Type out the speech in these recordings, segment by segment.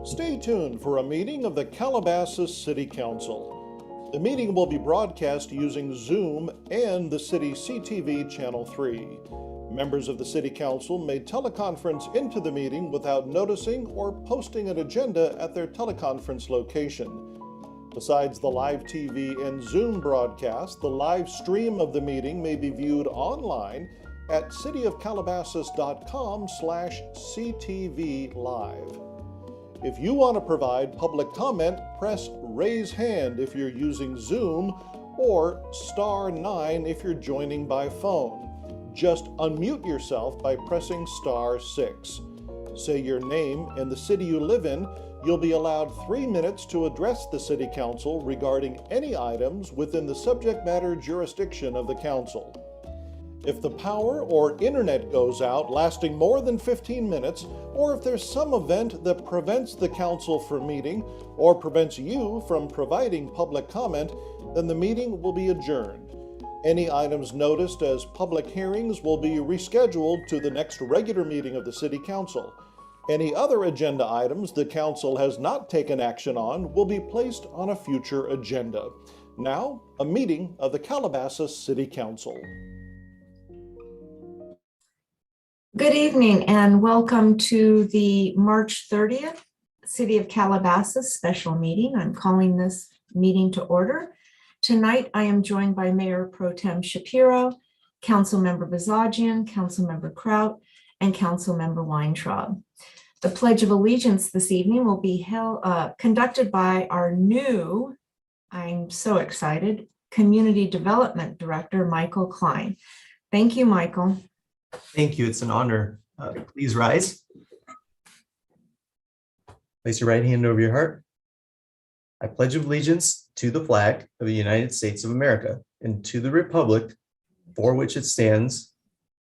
Stay tuned for a meeting of the Calabasas City Council. The meeting will be broadcast using Zoom and the city CTV Channel 3. Members of the City Council may teleconference into the meeting without noticing or posting an agenda at their teleconference location. Besides the live TV and Zoom broadcast, the live stream of the meeting may be viewed online at cityofcalabasas.com/CTV Live. If you want to provide public comment, press Raise Hand if you're using Zoom or *9 if you're joining by phone. Just unmute yourself by pressing *6. Say your name and the city you live in. You'll be allowed 3 minutes to address the City Council regarding any items within the subject matter jurisdiction of the Council. If the power or internet goes out lasting more than 15 minutes, or if there's some event that prevents the council from meeting or prevents you from providing public comment, then the meeting will be adjourned. Any items noticed as public hearings will be rescheduled to the next regular meeting of the City Council. Any other agenda items the council has not taken action on will be placed on a future agenda. Now, a meeting of the Calabasas City Council. Good evening and welcome to the March 30th City of Calabasas special meeting. I'm calling this meeting to order. Tonight I am joined by Mayor Pro Tem Shapiro, Councilmember Bazagian, Councilmember Kraut, and Councilmember Weintraub. The Pledge of Allegiance this evening will be conducted by our new, I'm so excited, Community Development Director, Michael Klein. Thank you, Michael. Thank you. It's an honor. Please rise. Place your right hand over your heart. I pledge allegiance to the flag of the United States of America and to the republic for which it stands,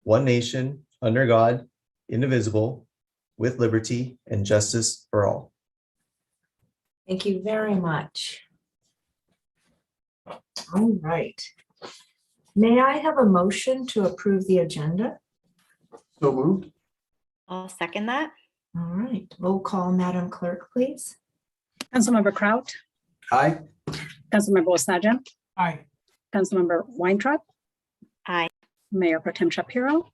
one nation, under God, indivisible, with liberty and justice for all. Thank you very much. All right. May I have a motion to approve the agenda? So moved. I'll second that. All right, roll call, Madam Clerk, please. Councilmember Kraut, Aye. Councilmember Bazagian, Aye. Councilmember Weintraub, Aye. Mayor Pro Tem Shapiro,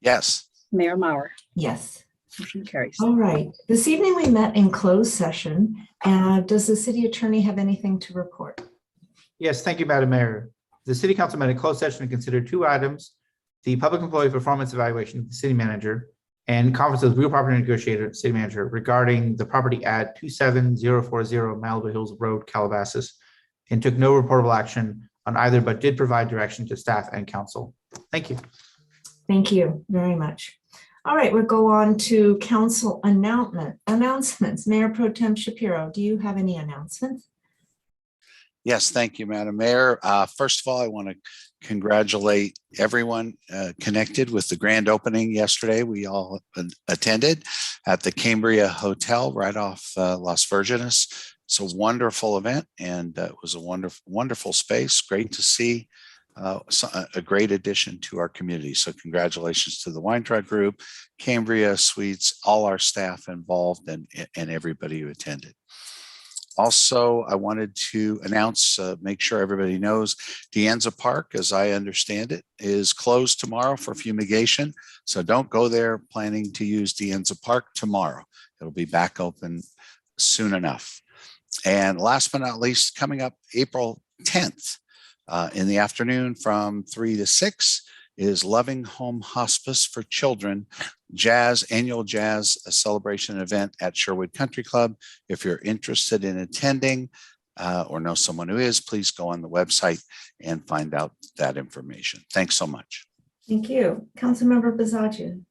Yes. Mayor Maurer. Yes. Motion carries. All right. This evening we met in closed session. Does the city attorney have anything to report? Yes, thank you, Madam Mayor. The City Council met in closed session to consider two items: the public employee performance evaluation of the city manager and conference with real property negotiator, city manager, regarding the property at 27040 Malibu Hills Road, Calabasas, and took no reportable action on either, but did provide direction to staff and council. Thank you. Thank you very much. All right, we'll go on to council announcements. Mayor Pro Tem Shapiro, do you have any announcements? Yes, thank you, Madam Mayor. First of all, I want to congratulate everyone connected with the grand opening yesterday. We all attended at the Cambria Hotel right off Las Virgenes. It's a wonderful event, and it was a wonderful space. Great to see. A great addition to our community. So congratulations to the Weintraub Group, Cambria Suites, all our staff involved, and everybody who attended. Also, I wanted to announce, make sure everybody knows, De Anza Park, as I understand it, is closed tomorrow for fumigation. So don't go there planning to use De Anza Park tomorrow. It'll be back open soon enough. And last but not least, coming up April 10th, in the afternoon from 3 to 6 is Loving Home Hospice for Children annual jazz celebration event at Sherwood Country Club. If you're interested in attending or know someone who is, please go on the website and find out that information. Thanks so much. Thank you. Councilmember Bazagian.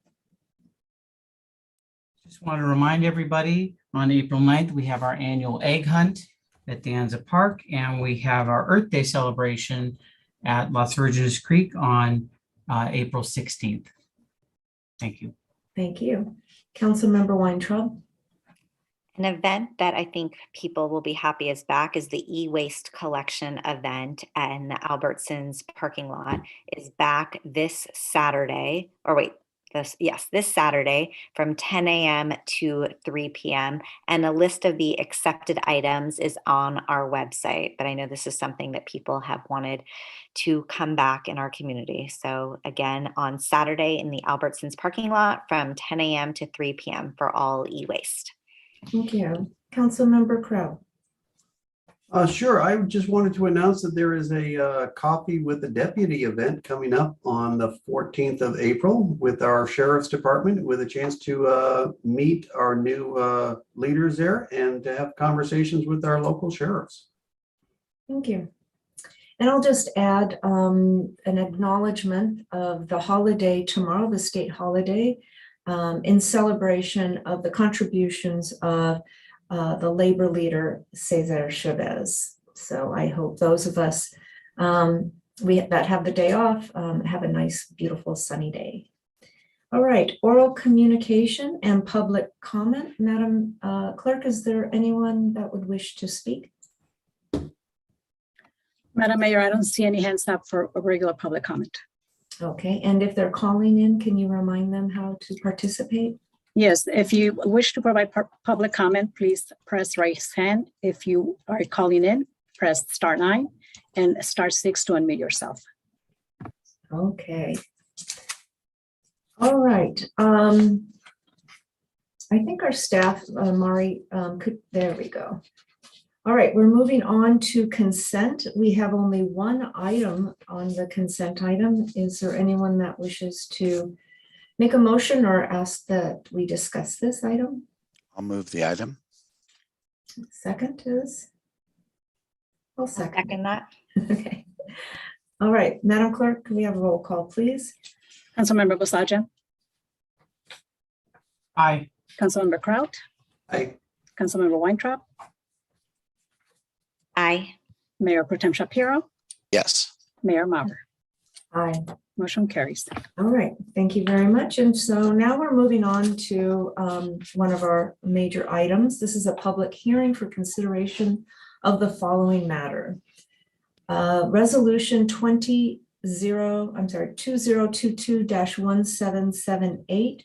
Just want to remind everybody, on April 9th, we have our annual egg hunt at De Anza Park, and we have our Earth Day celebration at Las Virgenes Creek on April 16th. Thank you. Thank you. Councilmember Weintraub. An event that I think people will be happy is back is the e-waste collection event, and the Albertsons parking lot is back this Saturday, or wait, this Saturday from 10 a.m. to 3 p.m. And a list of the accepted items is on our website. But I know this is something that people have wanted to come back in our community. So again, on Saturday in the Albertsons parking lot from 10 a.m. to 3 p.m. for all e-waste. Thank you. Councilmember Crowe. Sure. I just wanted to announce that there is a coffee with the deputy event coming up on the 14th of April with our sheriff's department, with a chance to meet our new leaders there and to have conversations with our local sheriffs. Thank you. And I'll just add an acknowledgement of the holiday tomorrow, the state holiday, in celebration of the contributions of the labor leader, Cesar Chavez. So I hope those of us that have the day off have a nice, beautiful, sunny day. All right, oral communication and public comment. Madam Clerk, is there anyone that would wish to speak? Madam Mayor, I don't see any hands up for a regular public comment. Okay, and if they're calling in, can you remind them how to participate? Yes, if you wish to provide public comment, please press raise hand. If you are calling in, press *9 and *6 to unmute yourself. Okay. All right. I think our staff, Mari, there we go. All right, we're moving on to consent. We have only one item on the consent item. Is there anyone that wishes to make a motion or ask that we discuss this item? I'll move the item. Second is? I'll I'll second. second that. Okay. All right, Madam Clerk, can we have a roll call, please? Councilmember Bosaja, Aye. Councilmember Kraut, Aye. Councilmember Weintraub, Aye. Mayor Pro Tem Shapiro, Yes. Mayor Mauer. Aye. Motion carries. All right, thank you very much. And so now we're moving on to one of our major items. This is a public hearing for consideration of the following matter. Resolution 2022-1778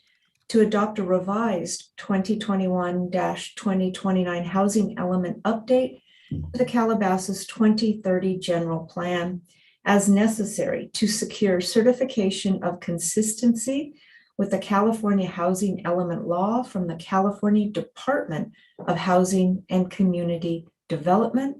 to adopt a revised 2021-2029 housing element update to the Calabasas 2030 general plan as necessary to secure certification of consistency with the California Housing Element Law from the California Department of Housing and Community Development.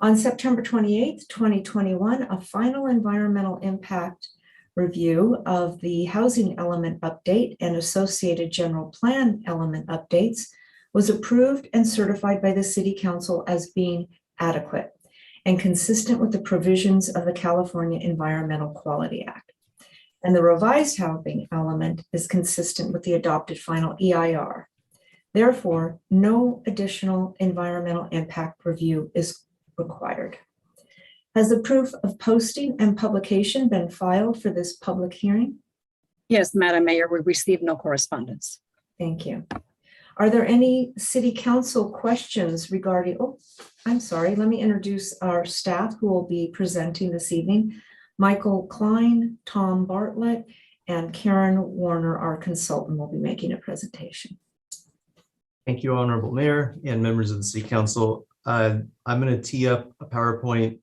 On September 28th, 2021, a final environmental impact review of the housing element update and associated general plan element updates was approved and certified by the City Council as being adequate and consistent with the provisions of the California Environmental Quality Act. And the revised housing element is consistent with the adopted final EIR. Therefore, no additional environmental impact review is required. Has the proof of posting and publication been filed for this public hearing? Yes, Madam Mayor, we received no correspondence. Thank you. Are there any City Council questions regarding, I'm sorry, let me introduce our staff who will be presenting this evening. Michael Klein, Tom Bartlett, and Karen Warner, our consultant, will be making a presentation. Thank you, Honorable Mayor and members of the City Council. I'm going to tee up a PowerPoint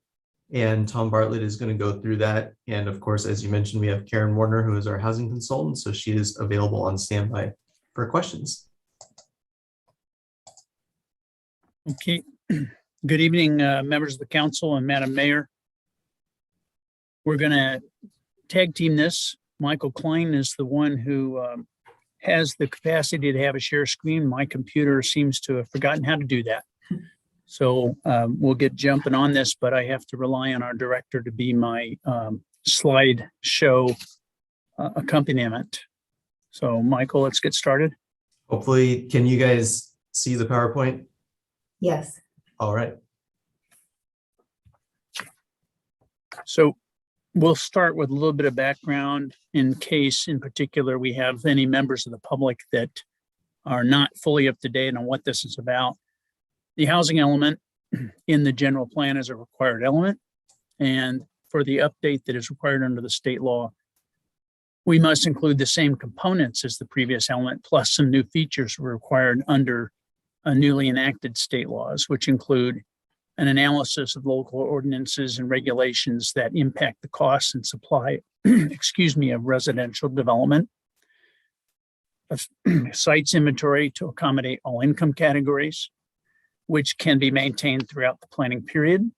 and Tom Bartlett is going to go through that. And of course, as you mentioned, we have Karen Warner, who is our housing consultant. So she is available on standby for questions. Okay, good evening, members of the council and Madam Mayor. We're going to tag team this. Michael Klein is the one who has the capacity to have a share screen. My computer seems to have forgotten how to do that. So we'll get jumping on this, but I have to rely on our director to be my slide show accompaniment. So Michael, let's get started. Hopefully, can you guys see the PowerPoint? Yes. All right. So we'll start with a little bit of background in case in particular we have any members of the public that are not fully up to date on what this is about. The housing element in the general plan is a required element. And for the update that is required under the state law, We must include the same components as the previous element, plus some new features required under newly enacted state laws, which include an analysis of local ordinances and regulations that impact the costs and supply, of residential development, a sites inventory to accommodate all income categories, which can be maintained throughout the planning period,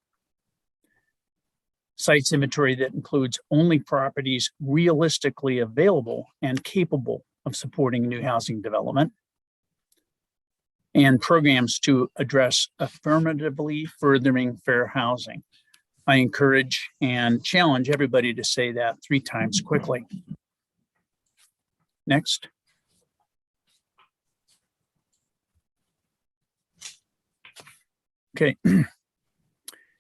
sites inventory that includes only properties realistically available and capable of supporting new housing development, and programs to address affirmatively furthering fair housing. I encourage and challenge everybody to say that 3 times quickly. Next. Okay.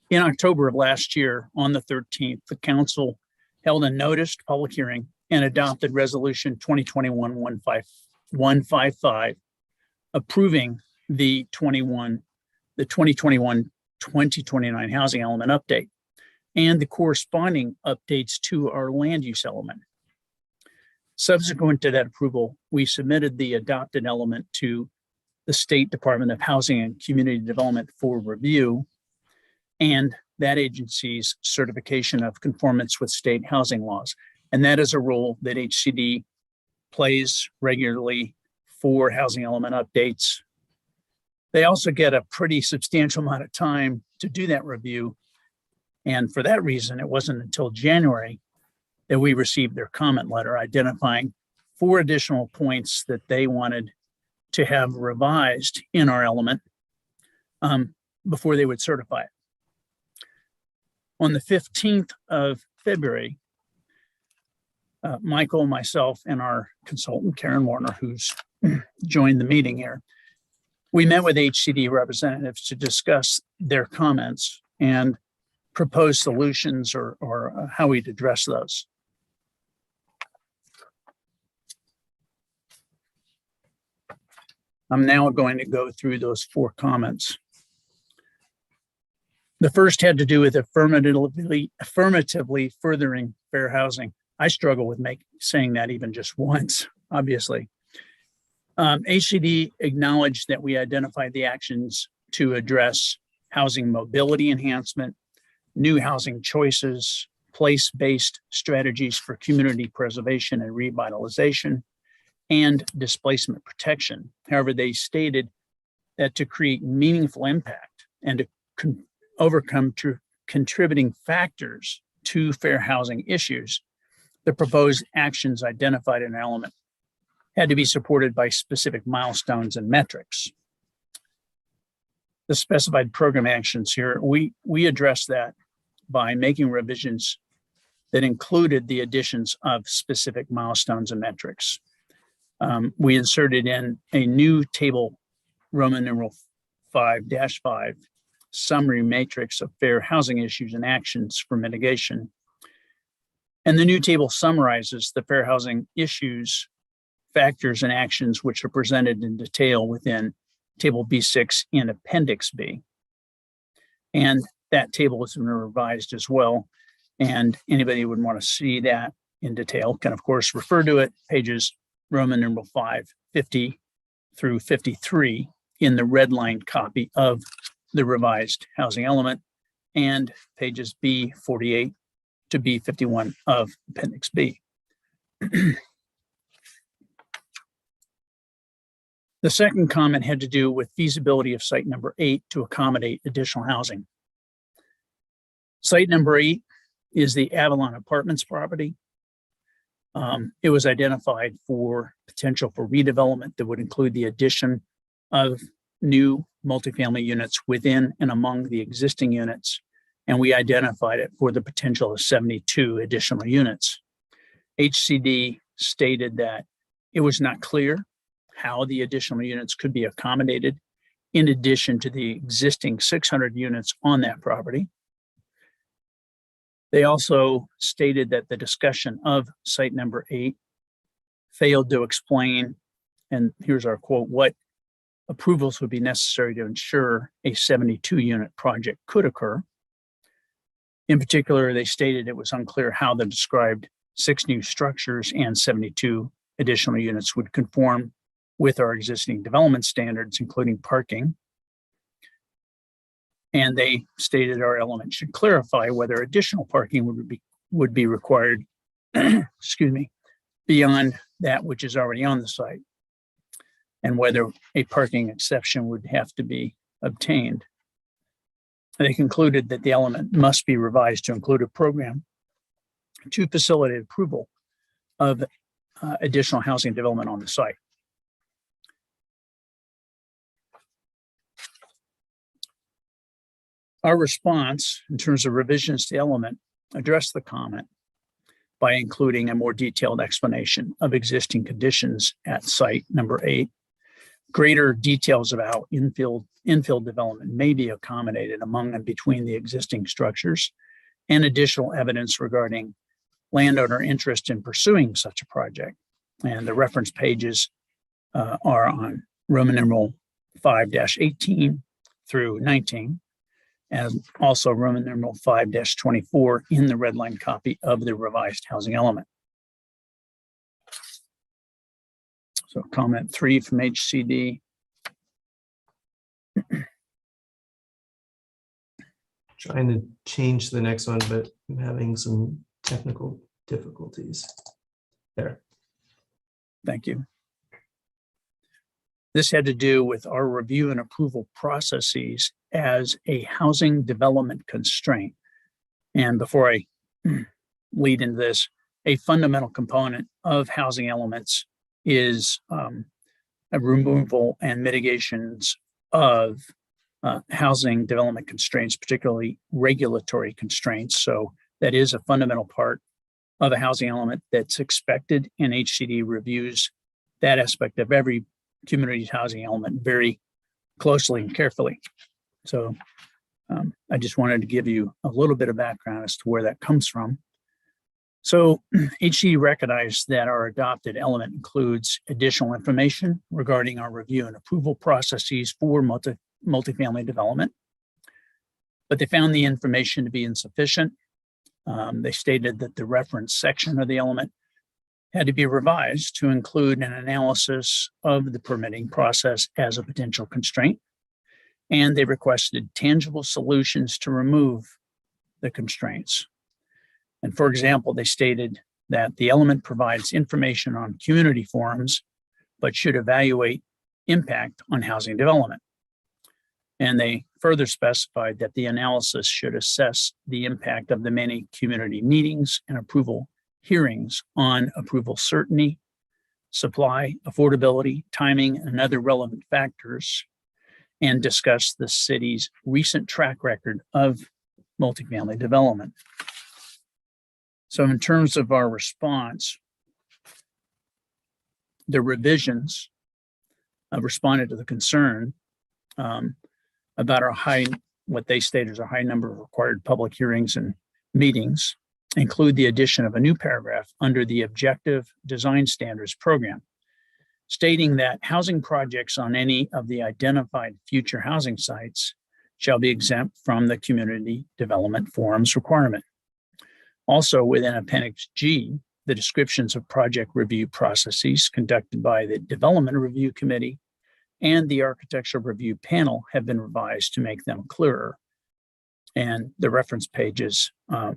In October of last year, on the 13th, the council held a noticed public hearing and adopted Resolution 2021-155, approving the 2021-2029 housing element update and the corresponding updates to our land use element. Subsequent to that approval, we submitted the adopted element to the State Department of Housing and Community Development for review, and that agency's certification of conformance with state housing laws. And that is a role that HCD plays regularly for housing element updates. They also get a pretty substantial amount of time to do that review. And for that reason, it wasn't until January that we received their comment letter identifying 4 additional points that they wanted to have revised in our element before they would certify it. On the 15th of February, Michael, myself, and our consultant, Karen Warner, who's joined the meeting here, we met with HCD representatives to discuss their comments and propose solutions or how we'd address those. I'm now going to go through those 4 comments. The first had to do with affirmatively furthering fair housing. I struggle with saying that even just once, obviously. HCD acknowledged that we identified the actions to address housing mobility enhancement, new housing choices, place-based strategies for community preservation and revitalization, and displacement protection. However, they stated that to create meaningful impact and to overcome contributing factors to fair housing issues, the proposed actions identified in an element had to be supported by specific milestones and metrics. The specified program actions here, we addressed that by making revisions that included the additions of specific milestones and metrics. We inserted in a new table, Roman numeral 5-5, summary matrix of fair housing issues and actions for mitigation. And the new table summarizes the fair housing issues, factors, and actions which are presented in detail within Table B6 in Appendix B. And that table has been revised as well. And anybody who would want to see that in detail can, of course, refer to it, pages Roman numeral 5, 50 through 53 in the red line copy of the revised housing element, and pages B48 to B51 of Appendix B. The second comment had to do with feasibility of site number 8 to accommodate additional housing. Site number 8 is the Avalon Apartments property. It was identified for potential for redevelopment that would include the addition of new multifamily units within and among the existing units, and we identified it for the potential of 72 additional units. HCD stated that it was not clear how the additional units could be accommodated in addition to the existing 600 units on that property. They also stated that the discussion of site number 8 failed to explain, and here's our quote, what approvals would be necessary to ensure a 72-unit project could occur. In particular, they stated it was unclear how the described 6 new structures and 72 additional units would conform with our existing development standards, including parking. And they stated our element should clarify whether additional parking would be required, excuse me, beyond that which is already on the site, and whether a parking exception would have to be obtained. They concluded that the element must be revised to include a program to facilitate approval of additional housing development on the site. Our response in terms of revisions to the element addressed the comment by including a more detailed explanation of existing conditions at site number 8. Greater details about infill development may be accommodated among and between the existing structures, and additional evidence regarding landowner interest in pursuing such a project. And the reference pages are on Roman numeral 5-18 through 19, and also Roman numeral 5-24 in the red line copy of the revised housing element. So comment 3 from HCD. Trying to change the next one, but I'm having some technical difficulties. There. Thank you. This had to do with our review and approval processes as a housing development constraint. And before I lead into this, a fundamental component of housing elements is a removal and mitigations of housing development constraints, particularly regulatory constraints. So that is a fundamental part of a housing element that's expected, and HCD reviews that aspect of every community housing element very closely and carefully. So I just wanted to give you a little bit of background as to where that comes from. So HCD recognized that our adopted element includes additional information regarding our review and approval processes for multifamily development, but they found the information to be insufficient. They stated that the reference section of the element had to be revised to include an analysis of the permitting process as a potential constraint, and they requested tangible solutions to remove the constraints. And for example, they stated that the element provides information on community forums, but should evaluate impact on housing development. And they further specified that the analysis should assess the impact of the many community meetings and approval hearings on approval certainty, supply, affordability, timing, and other relevant factors, and discuss the city's recent track record of multifamily development. So in terms of our response, the revisions responded to the concern about our what they state is a high number of required public hearings and meetings, include the addition of a new paragraph under the Objective Design Standards program, stating that housing projects on any of the identified future housing sites shall be exempt from the Community Development Forums requirement. Also within Appendix G, the descriptions of project review processes conducted by the Development Review Committee and the Architectural Review Panel have been revised to make them clearer. And the reference pages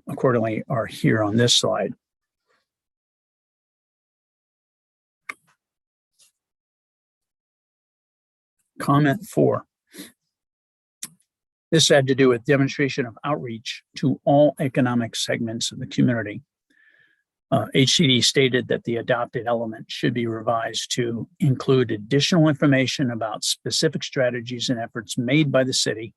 accordingly are here on this slide. Comment 4. This had to do with demonstration of outreach to all economic segments of the community. HCD stated that the adopted element should be revised to include additional information about specific strategies and efforts made by the city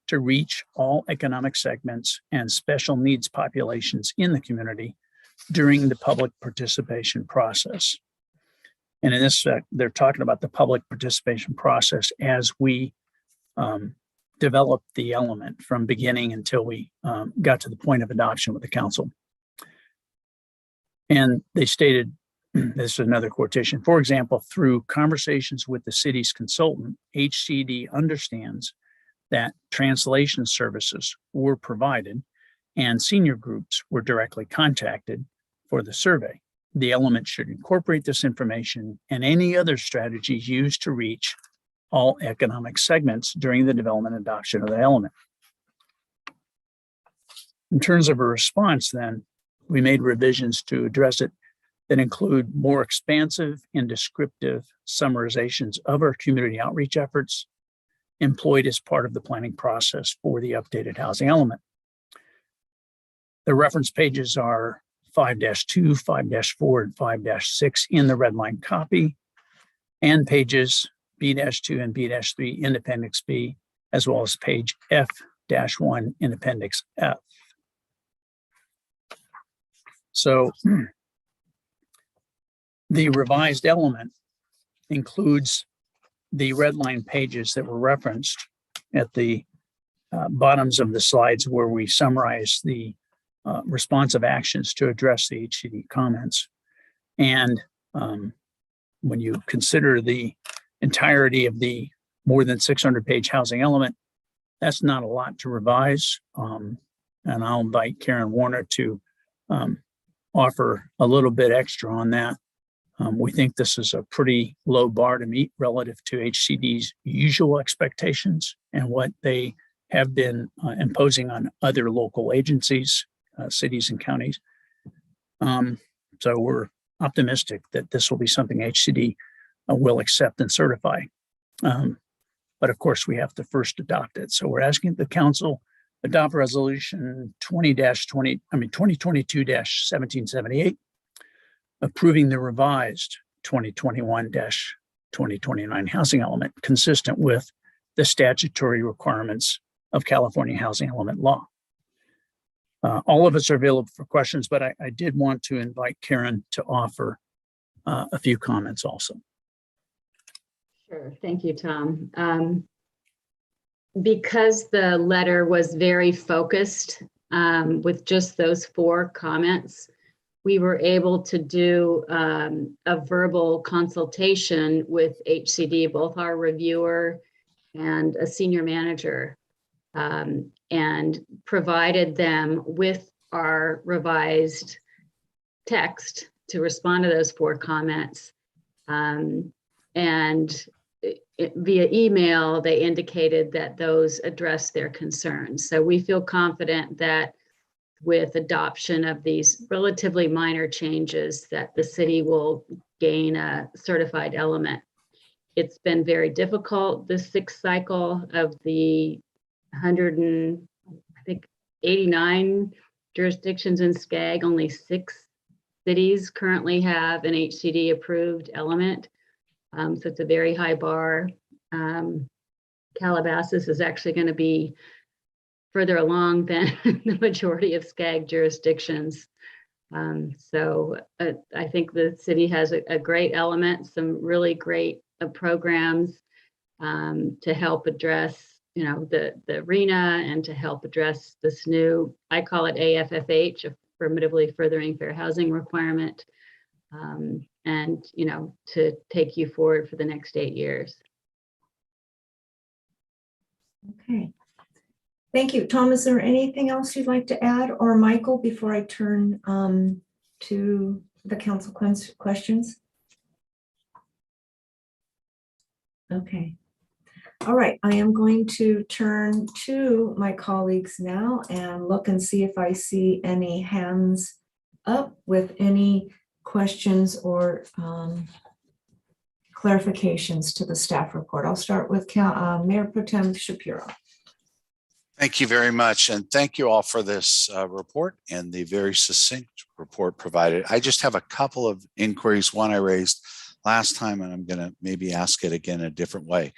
to reach all economic segments and special needs populations in the community during the public participation process. And in this, they're talking about the public participation process as we developed the element from beginning until we got to the point of adoption with the council. And they stated, this is another quotation, for example, through conversations with the city's consultant, HCD understands that translation services were provided and senior groups were directly contacted for the survey. The element should incorporate this information and any other strategies used to reach all economic segments during the development and adoption of the element. In terms of a response, then, we made revisions to address it that include more expansive and descriptive summarizations of our community outreach efforts employed as part of the planning process for the updated housing element. The reference pages are 5-2, 5-4, and 5-6 in the red line copy, and pages B-2 and B-3 in Appendix B, as well as page F-1 in Appendix F. So the revised element includes the red line pages that were referenced at the bottoms of the slides, where we summarize the responsive actions to address the HCD comments. And when you consider the entirety of the more than 600-page housing element, that's not a lot to revise. And I'll invite Karen Warner to offer a little bit extra on that. We think this is a pretty low bar to meet relative to HCD's usual expectations and what they have been imposing on other local agencies, cities and counties. So we're optimistic that this will be something HCD will accept and certify. But of course, we have to first adopt it. So we're asking the council adopt resolution 2022-1778, approving the revised 2021-2029 housing element consistent with the statutory requirements of California housing element law. All of us are available for questions, but I did want to invite Karen to offer a few comments also. Sure. Thank you, Tom. Because the letter was very focused with just those 4 comments, we were able to do a verbal consultation with HCD, both our reviewer and a senior manager, and provided them with our revised text to respond to those 4 comments. And via email, they indicated that those address their concerns. So we feel confident that with adoption of these relatively minor changes, that the city will gain a certified element. It's been very difficult, the 6th cycle of the 189 jurisdictions in SCAG. Only 6 cities currently have an HCD approved element. So it's a very high bar. Calabasas is actually going to be further along than the majority of SCAG jurisdictions. So I think the city has a great element, some really great programs to help address, the arena and to help address this new, I call it AFFH, affirmatively furthering fair housing requirement. And, to take you forward for the next 8 years. Okay. Thank you. Tom, is there anything else you'd like to add, or Michael, before I turn to the council questions? Okay. All right. I am going to turn to my colleagues now and look and see if I see any hands up with any questions or clarifications to the staff report. I'll start with Mayor Pro Tem Shapiro. Thank you very much. And thank you all for this report and the very succinct report provided. I just have a couple of inquiries. One I raised last time, and I'm going to maybe ask it again a different way.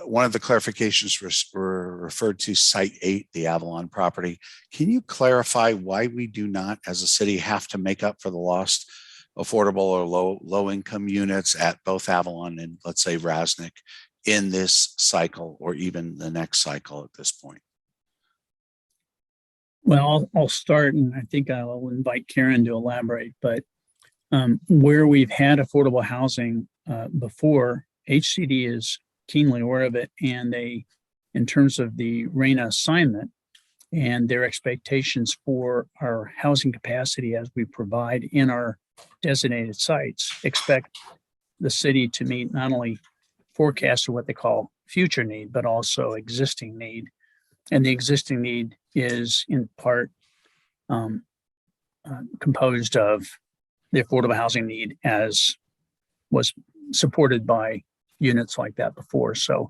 One of the clarifications were referred to Site 8, the Avalon property. Can you clarify why we do not, as a city, have to make up for the lost affordable or low income units at both Avalon and, let's say, Rasnick in this cycle or even the next cycle at this point? Well, I'll start, and I think I'll invite Karen to elaborate, but where we've had affordable housing before, HCD is keenly aware of it, and they, in terms of the RENA assignment, and their expectations for our housing capacity as we provide in our designated sites, expect the city to meet not only forecasts of what they call future need, but also existing need. And the existing need is in part composed of the affordable housing need as was supported by units like that before. So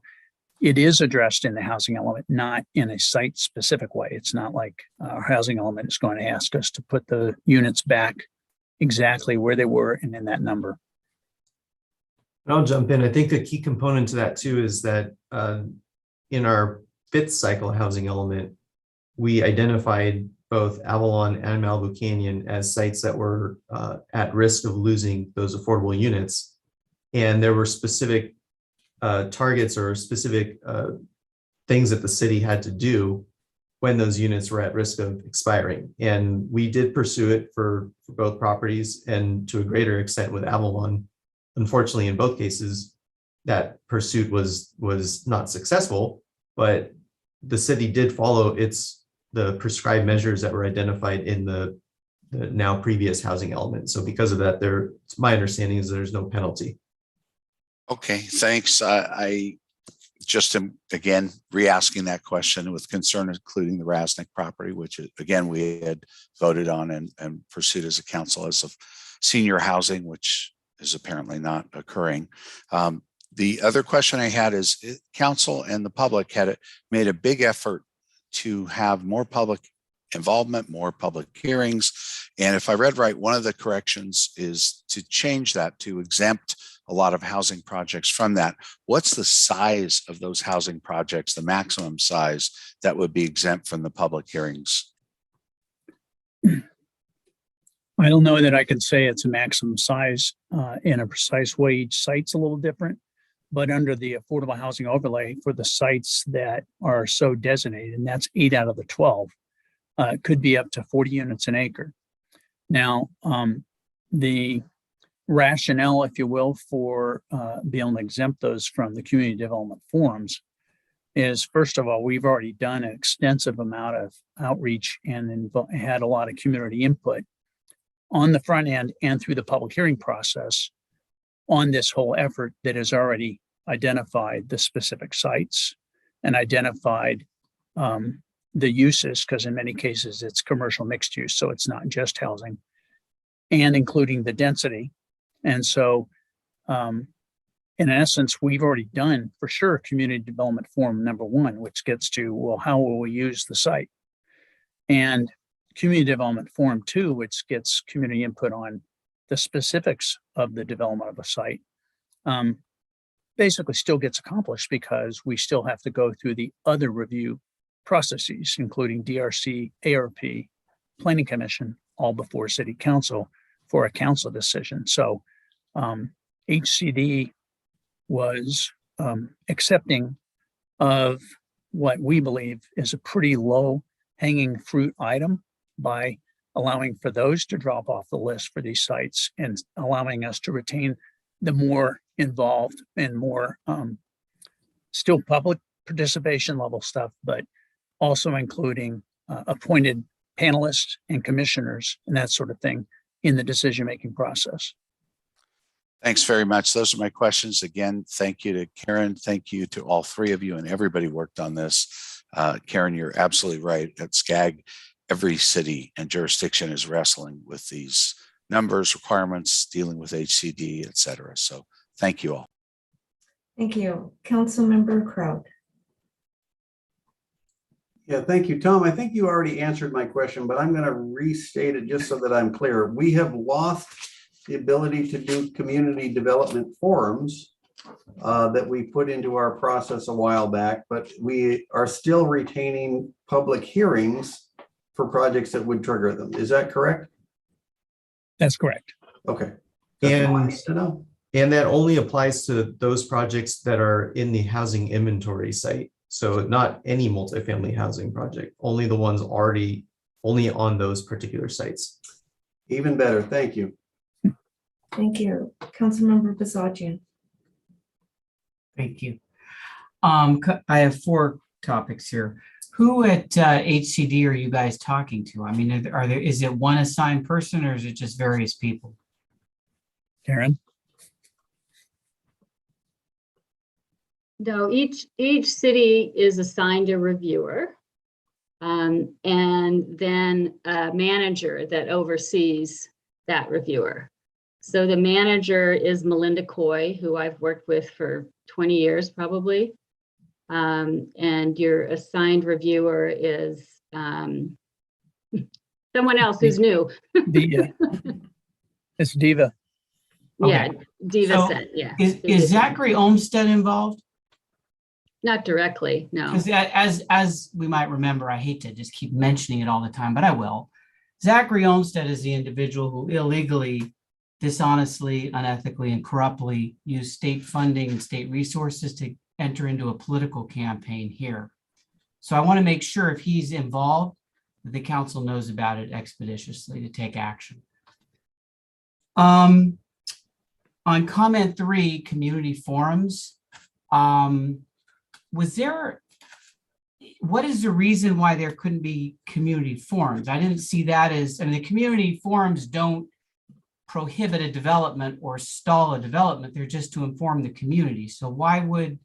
it is addressed in the housing element, not in a site specific way. It's not like our housing element is going to ask us to put the units back exactly where they were and in that number. I'll jump in. I think a key component to that too is that in our 5th cycle housing element, we identified both Avalon and Malibu Canyon as sites that were at risk of losing those affordable units. And there were specific targets or specific things that the city had to do when those units were at risk of expiring. And we did pursue it for both properties, and to a greater extent with Avalon. Unfortunately, in both cases, that pursuit was not successful, but the city did follow the prescribed measures that were identified in the now previous housing element. So because of that, my understanding is there's no penalty. Okay, thanks. I just am, again, re-asking that question with concern, including the Rasnick property, which again, we had voted on and pursued as a council as of senior housing, which is apparently not occurring. The other question I had is council and the public had made a big effort to have more public involvement, more public hearings. And if I read right, one of the corrections is to change that to exempt a lot of housing projects from that. What's the size of those housing projects, the maximum size that would be exempt from the public hearings? I don't know that I can say it's a maximum size in a precise way. Each site's a little different, but under the affordable housing overlay for the sites that are so designated, and that's 8 out of the 12, it could be up to 40 units an acre. Now, the rationale, if you will, for being able to exempt those from the community development forums is, first of all, we've already done an extensive amount of outreach and had a lot of community input on the front end and through the public hearing process on this whole effort that has already identified the specific sites and identified the uses, because in many cases it's commercial mixed use, so it's not just housing, and including the density. And so in essence, we've already done for sure community development forum number 1, which gets to, well, how will we use the site? And community development forum 2, which gets community input on the specifics of the development of a site, basically still gets accomplished because we still have to go through the other review processes, including DRC, ARP, Planning Commission, all before City Council for a council decision. So HCD was accepting of what we believe is a pretty low hanging fruit item by allowing for those to drop off the list for these sites and allowing us to retain the more involved and more still public participation level stuff, but also including appointed panelists and commissioners and that sort of thing in the decision-making process. Thanks very much. Those are my questions. Again, thank you to Karen. Thank you to all 3 of you and everybody worked on this. Karen, you're absolutely right. At SCAG, every city and jurisdiction is wrestling with these numbers, requirements, dealing with HCD, et cetera. So thank you all. Thank you. Councilmember Kraut. Yeah, thank you, Tom. I think you already answered my question, but I'm going to restate it just so that I'm clear. We have lost the ability to do community development forums that we put into our process a while back, but we are still retaining public hearings for projects that would trigger them. Is that correct? That's correct. Okay. That's all I need to know. And that only applies to those projects that are in the housing inventory site. So not any multifamily housing project, only the ones already only on those particular sites. Even better. Thank you. Thank you. Councilmember Basagian. Thank you. I have 4 topics here. Who at HCD are you guys talking to? I mean, is it one assigned person or is it just various people? Karen? No, each city is assigned a reviewer. And then a manager that oversees that reviewer. So the manager is Melinda Coy, who I've worked with for 20 years probably. And your assigned reviewer is someone else who's new. It's Diva. Yeah, Okay. Diva So said, yeah. Is Zachary Olmsted involved? Not directly, no. Because as we might remember, I hate to just keep mentioning it all the time, but I will. Zachary Olmsted is the individual who illegally, dishonestly, unethically, and corruptly used state funding and state resources to enter into a political campaign here. So I want to make sure if he's involved, that the council knows about it expeditiously to take action. On comment 3, community forums, what is the reason why there couldn't be community forums? I didn't see that as, I mean, the community forums don't prohibit a development or stall a development. They're just to inform the community. So why would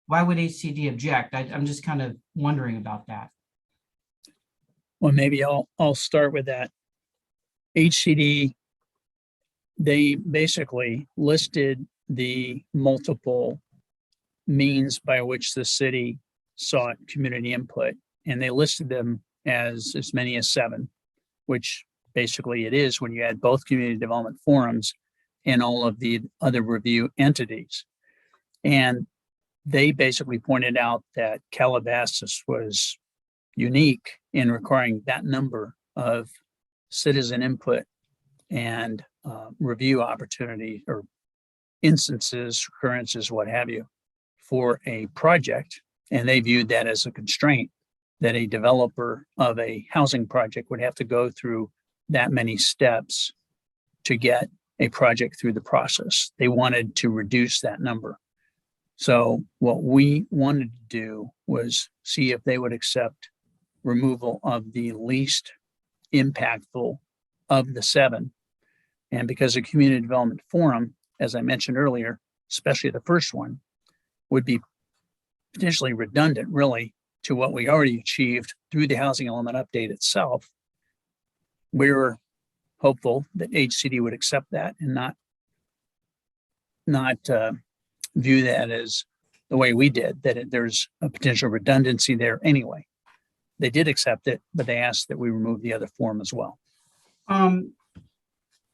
HCD object? I'm just kind of wondering about that. Well, maybe I'll start with that. HCD, they basically listed the multiple means by which the city sought community input, and they listed them as many as 7, which basically it is when you add both community development forums and all of the other review entities. And they basically pointed out that Calabasas was unique in requiring that number of citizen input and review opportunity or instances, occurrences, what have you, for a project. And they viewed that as a constraint that a developer of a housing project would have to go through that many steps to get a project through the process. They wanted to reduce that number. So what we wanted to do was see if they would accept removal of the least impactful of the 7. And because a community development forum, as I mentioned earlier, especially the first one, would be potentially redundant really to what we already achieved through the housing element update itself. We were hopeful that HCD would accept that and not view that as the way we did, that there's a potential redundancy there anyway. They did accept it, but they asked that we remove the other form as well.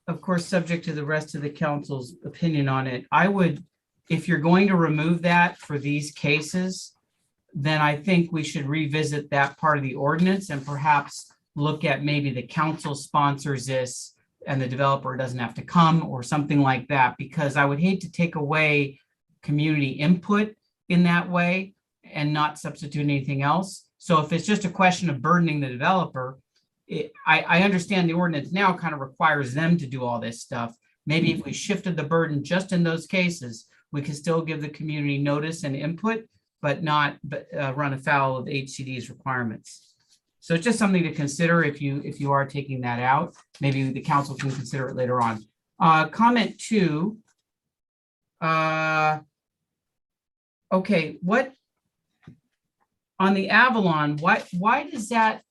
Of course, subject to the rest of the council's opinion on it, I would, if you're going to remove that for these cases, then I think we should revisit that part of the ordinance and perhaps look at maybe the council sponsors this and the developer doesn't have to come or something like that, because I would hate to take away community input in that way and not substitute anything else. So if it's just a question of burdening the developer, I understand the ordinance now kind of requires them to do all this stuff. Maybe if we shifted the burden just in those cases, we could still give the community notice and input, but not run afoul of HCD's requirements. So it's just something to consider if you are taking that out. Maybe the council can consider it later on. Comment 2. Okay, what on the Avalon? Why does that?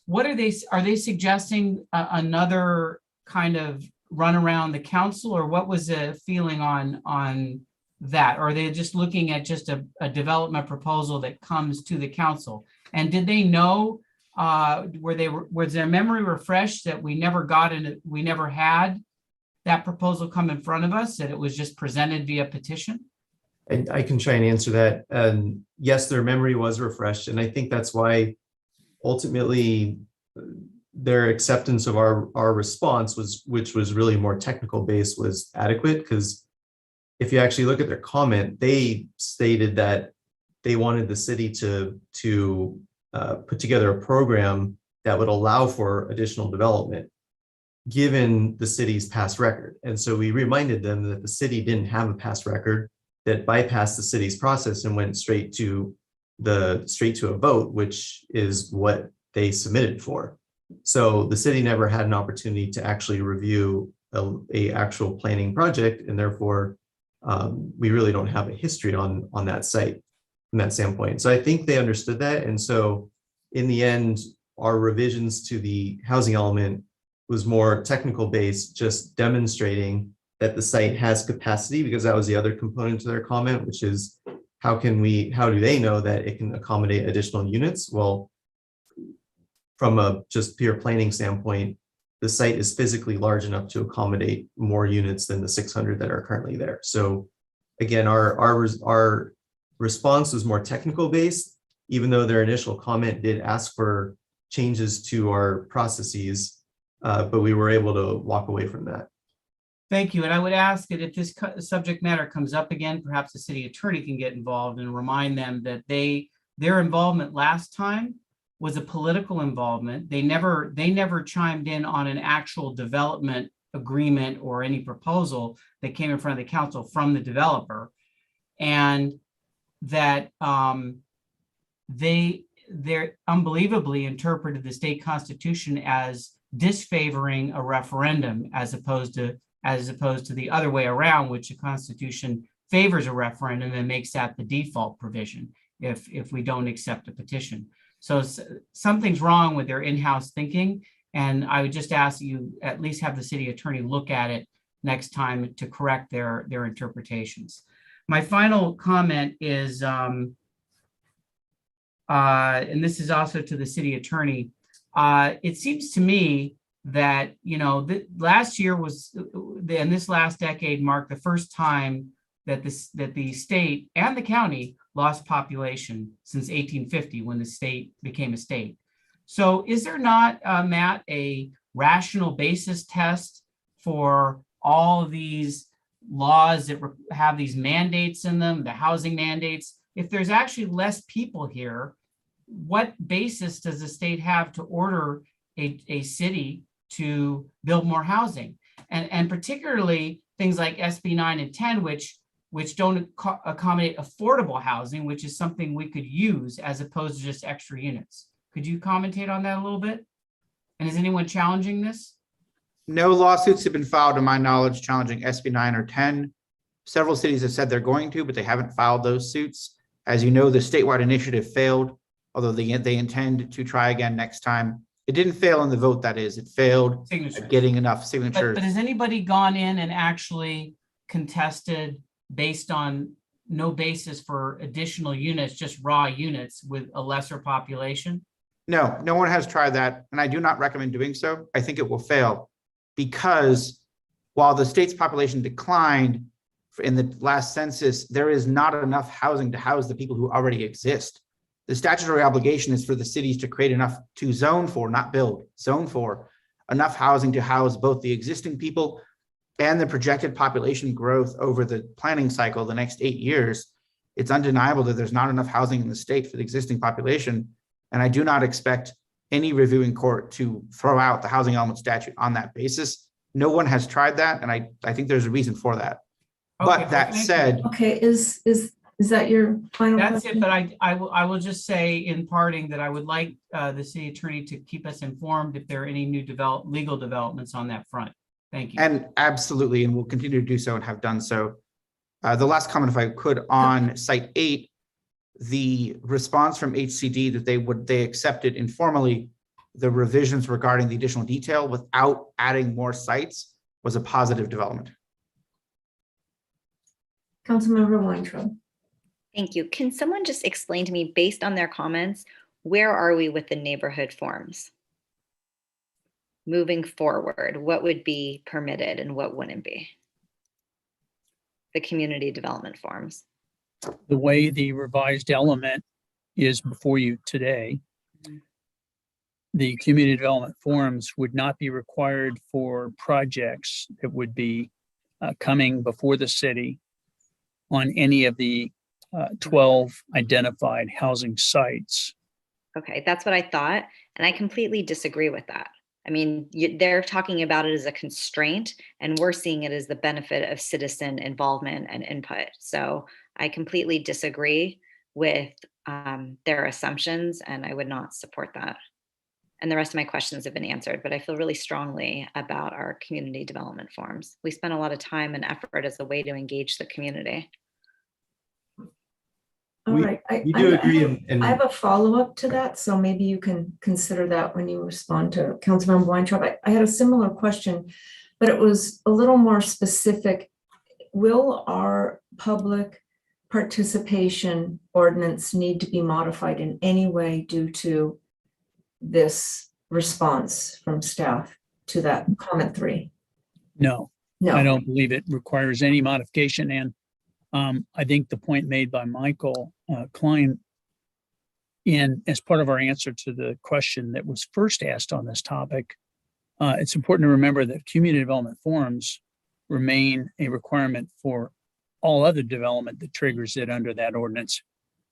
What are they suggesting another kind of run around the council, or what was the feeling on that? Or are they just looking at just a development proposal that comes to the council? And did they know, was their memory refreshed that we never had that proposal come in front of us, that it was just presented via petition? I can try and answer that. Yes, their memory was refreshed. And I think that's why ultimately their acceptance of our response which was really more technical based, was adequate. Because if you actually look at their comment, they stated that they wanted the city to put together a program that would allow for additional development given the city's past record. And so we reminded them that the city didn't have a past record, that bypassed the city's process and went straight to straight to a vote, which is what they submitted for. So the city never had an opportunity to actually review a actual planning project, and therefore we really don't have a history on that site from that standpoint. So I think they understood that. And so in the end, our revisions to the housing element was more technical based, just demonstrating that the site has capacity, because that was the other component to their comment, which is how do they know that it can accommodate additional units? Well, from a just pure planning standpoint, the site is physically large enough to accommodate more units than the 600 that are currently there. So again, our response was more technical based, even though their initial comment did ask for changes to our processes, but we were able to walk away from that. Thank you. And I would ask that if this subject matter comes up again, perhaps the city attorney can get involved and remind them that their involvement last time was a political involvement. They never chimed in on an actual development agreement or any proposal that came in front of the council from the developer. And that they unbelievably interpreted the state constitution as disfavoring a referendum as opposed to the other way around, which the Constitution favors a referendum and makes that the default provision if we don't accept a petition. So something's wrong with their in-house thinking, and I would just ask that you at least have the city attorney look at it next time to correct their interpretations. My final comment is, and this is also to the city attorney, it seems to me that, last year and this last decade marked the first time that the state and the county lost population since 1850, when the state became a state. So is there not, Matt, a rational basis test for all of these laws that have these mandates in them, the housing mandates? If there's actually less people here, what basis does the state have to order a city to build more housing? And particularly things like SB 9 and 10, which don't accommodate affordable housing, which is something we could use as opposed to just extra units. Could you commentate on that a little bit? And is anyone challenging this? No lawsuits have been filed to my knowledge challenging SB 9 or 10. Several cities have said they're going to, but they haven't filed those suits. As you know, the statewide initiative failed, although they intend to try again next time. It didn't fail in the vote, that is. It failed at getting enough signatures. But has anybody gone in and actually contested based on no basis for additional units, just raw units with a lesser population? No, no one has tried that, and I do not recommend doing so. I think it will fail because while the state's population declined in the last census, there is not enough housing to house the people who already exist. The statutory obligation is for the cities to create enough to zone for, not build, zone for enough housing to house both the existing people and the projected population growth over the planning cycle, the next 8 years. It's undeniable that there's not enough housing in the state for the existing population. And I do not expect any reviewing court to throw out the housing element statute on that basis. No one has tried that, and I think there's a reason for that. Okay, But that said, Okay, is that your final that's question? it, but I will just say in parting that I would like the city attorney to keep us informed if there are any new legal developments on that front. Thank you. and absolutely, and we'll continue to do so and have done so. The last comment, if I could, on site 8, the response from HCD that they accepted informally the revisions regarding the additional detail without adding more sites was a positive development. Councilmember Weintraub. Thank you. Can someone just explain to me, based on their comments, where are we with the neighborhood forms? Moving forward, what would be permitted and what wouldn't be? The community development forms. The way the revised element is before you today, the community development forms would not be required for projects that would be coming before the city on any of the 12 identified housing sites. Okay, that's what I thought. And I completely disagree with that. I mean, they're talking about it as a constraint, and we're seeing it as the benefit of citizen involvement and input. So I completely disagree with their assumptions, and I would not support that. And the rest of my questions have been answered, but I feel really strongly about our community development forums. We spend a lot of time and effort as a way to engage the community. All We- right. we do agree I have a follow-up to that, so maybe you can consider that when you respond to Councilmember Weintraub. I had a similar question, but it was a little more specific. Will our public participation ordinance need to be modified in any way due to this response from staff to that comment 3? No, No. I don't believe it requires any modification. And I think the point made by Michael Klein as part of our answer to the question that was first asked on this topic, it's important to remember that community development forums remain a requirement for all other development that triggers it under that ordinance.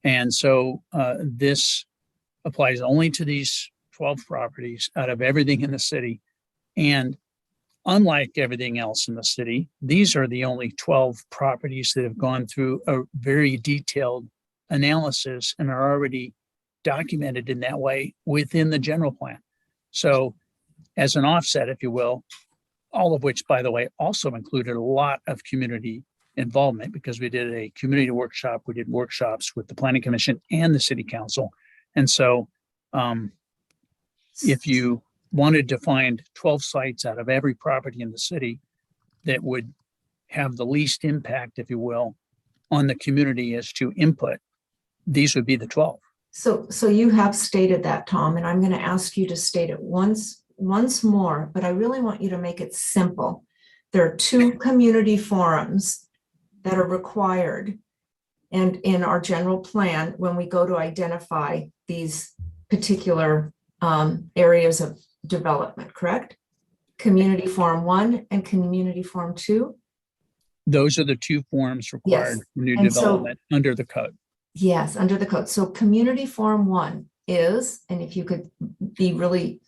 And so this applies only to these 12 properties out of everything in the city. And unlike everything else in the city, these are the only 12 properties that have gone through a very detailed analysis and are already documented in that way within the general plan. So as an offset, if you will, all of which, by the way, also included a lot of community involvement because we did a community workshop, we did workshops with the Planning Commission and the City Council. And so if you wanted to find 12 sites out of every property in the city that would have the least impact, if you will, on the community as to input, these would be the 12. So you have stated that, Tom, and I'm going to ask you to state it once more, but I really want you to make it simple. There are 2 community forums that are required, and in our general plan, when we go to identify these particular areas of development, correct? Community Forum 1 and Community Forum 2? Those are the 2 forms required Yes. for new And so- development under the code. Yes, under the code. So Community Forum 1 is, and if you could be really,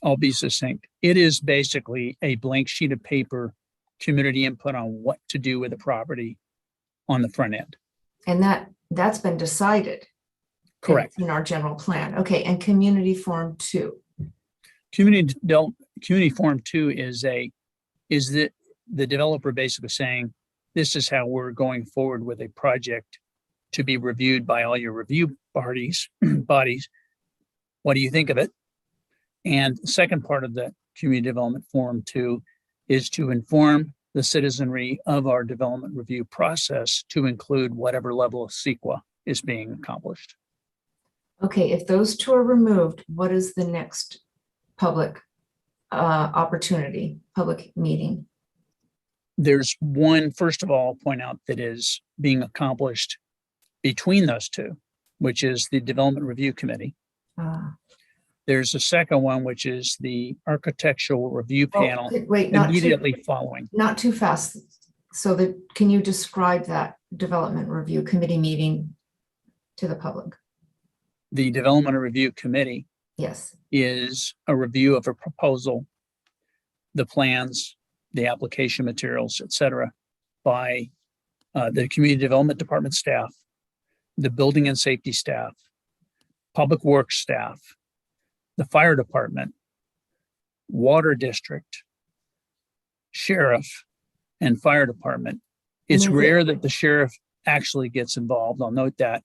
I'll be succinct. It is basically a blank sheet of paper, community input on what to do with the property on the front end. and that's been decided. Correct. In our general plan. Okay, and Community Forum 2. Community Forum 2 is the developer basically saying, this is how we're going forward with a project to be reviewed by all your review bodies. What do you think of it? And the second part of the Community Development Forum 2 is to inform the citizenry of our development review process to include whatever level of CEQA is being accomplished. Okay, if those 2 are removed, what is the next public opportunity, public meeting? There's one, first of all, I'll point out that is being accomplished between those 2, which is the Development Review Committee. There's a second one, which is the Architectural Review Panel Wait, immediately following. not too fast. So can you describe that Development Review Committee meeting to the public? The Development Review Committee Yes. is a review of a proposal, the plans, the application materials, et cetera, by the Community Development Department staff, the Building and Safety staff, Public Works staff, the Fire Department, Water District, Sheriff, and Fire Department. It's rare that the sheriff actually gets involved. I'll note that.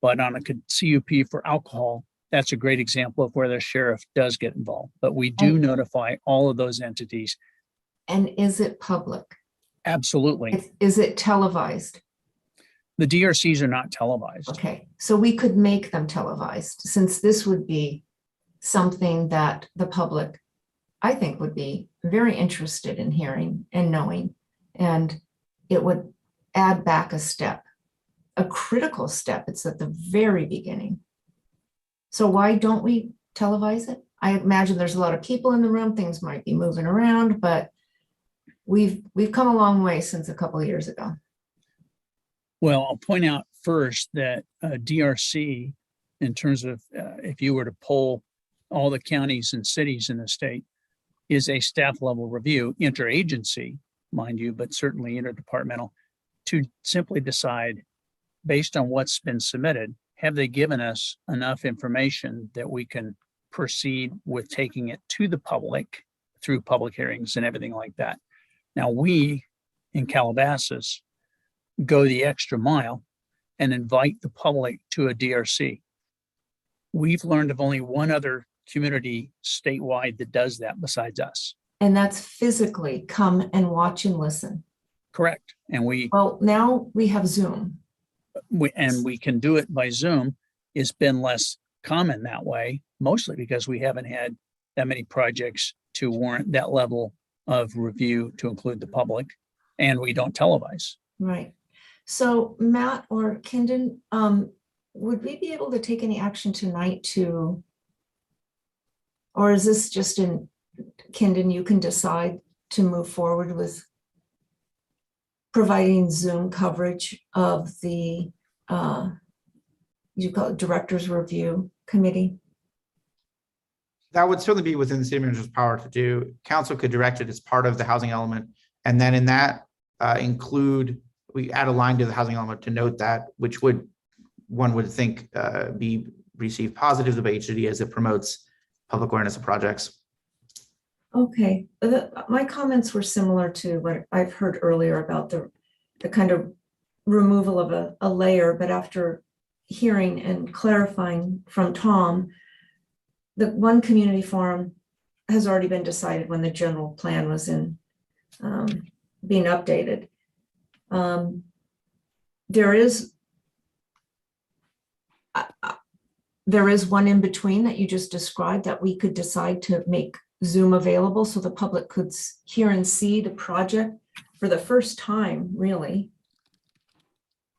But on a CUP for alcohol, that's a great example of where the sheriff does get involved. But we do notify all of those entities. And is it public? Absolutely. Is it televised? The DRCs are not televised. Okay, so we could make them televised, since this would be something that the public, I think, would be very interested in hearing and knowing. And it would add back a step, a critical step. It's at the very beginning. So why don't we televise it? I imagine there's a lot of people in the room, things might be moving around, but we've come a long way since a couple of years ago. Well, I'll point out first that DRC, in terms of if you were to poll all the counties and cities in the state, is a staff level review, interagency, mind you, but certainly interdepartmental, to simply decide based on what's been submitted, have they given us enough information that we can proceed with taking it to the public through public hearings and everything like that? Now, we in Calabasas go the extra mile and invite the public to a DRC. We've learned of only one other community statewide that does that besides us. And that's physically come and watch and listen. Correct. And Well, now we have Zoom. we can do it by Zoom. It's been less common that way, mostly because we haven't had that many projects to warrant that level of review to include the public, and we don't televise. Right. So Matt or Kendon, would we be able to take any action tonight to, or is this just in, Kendon, you can decide to move forward with providing Zoom coverage of the, you call it Directors Review Committee? That would certainly be within the city manager's power to do. Council could direct it as part of the housing element. And then in that we add a line to the housing element to note that, which one would think be received positively by HCD as it promotes public awareness of projects. Okay, my comments were similar to what I've heard earlier about the kind of removal of a layer, but after hearing and clarifying from Tom, the one community forum has already been decided when the general plan was in being updated. There is one in between that you just described that we could decide to make Zoom available so the public could hear and see the project for the first time, really.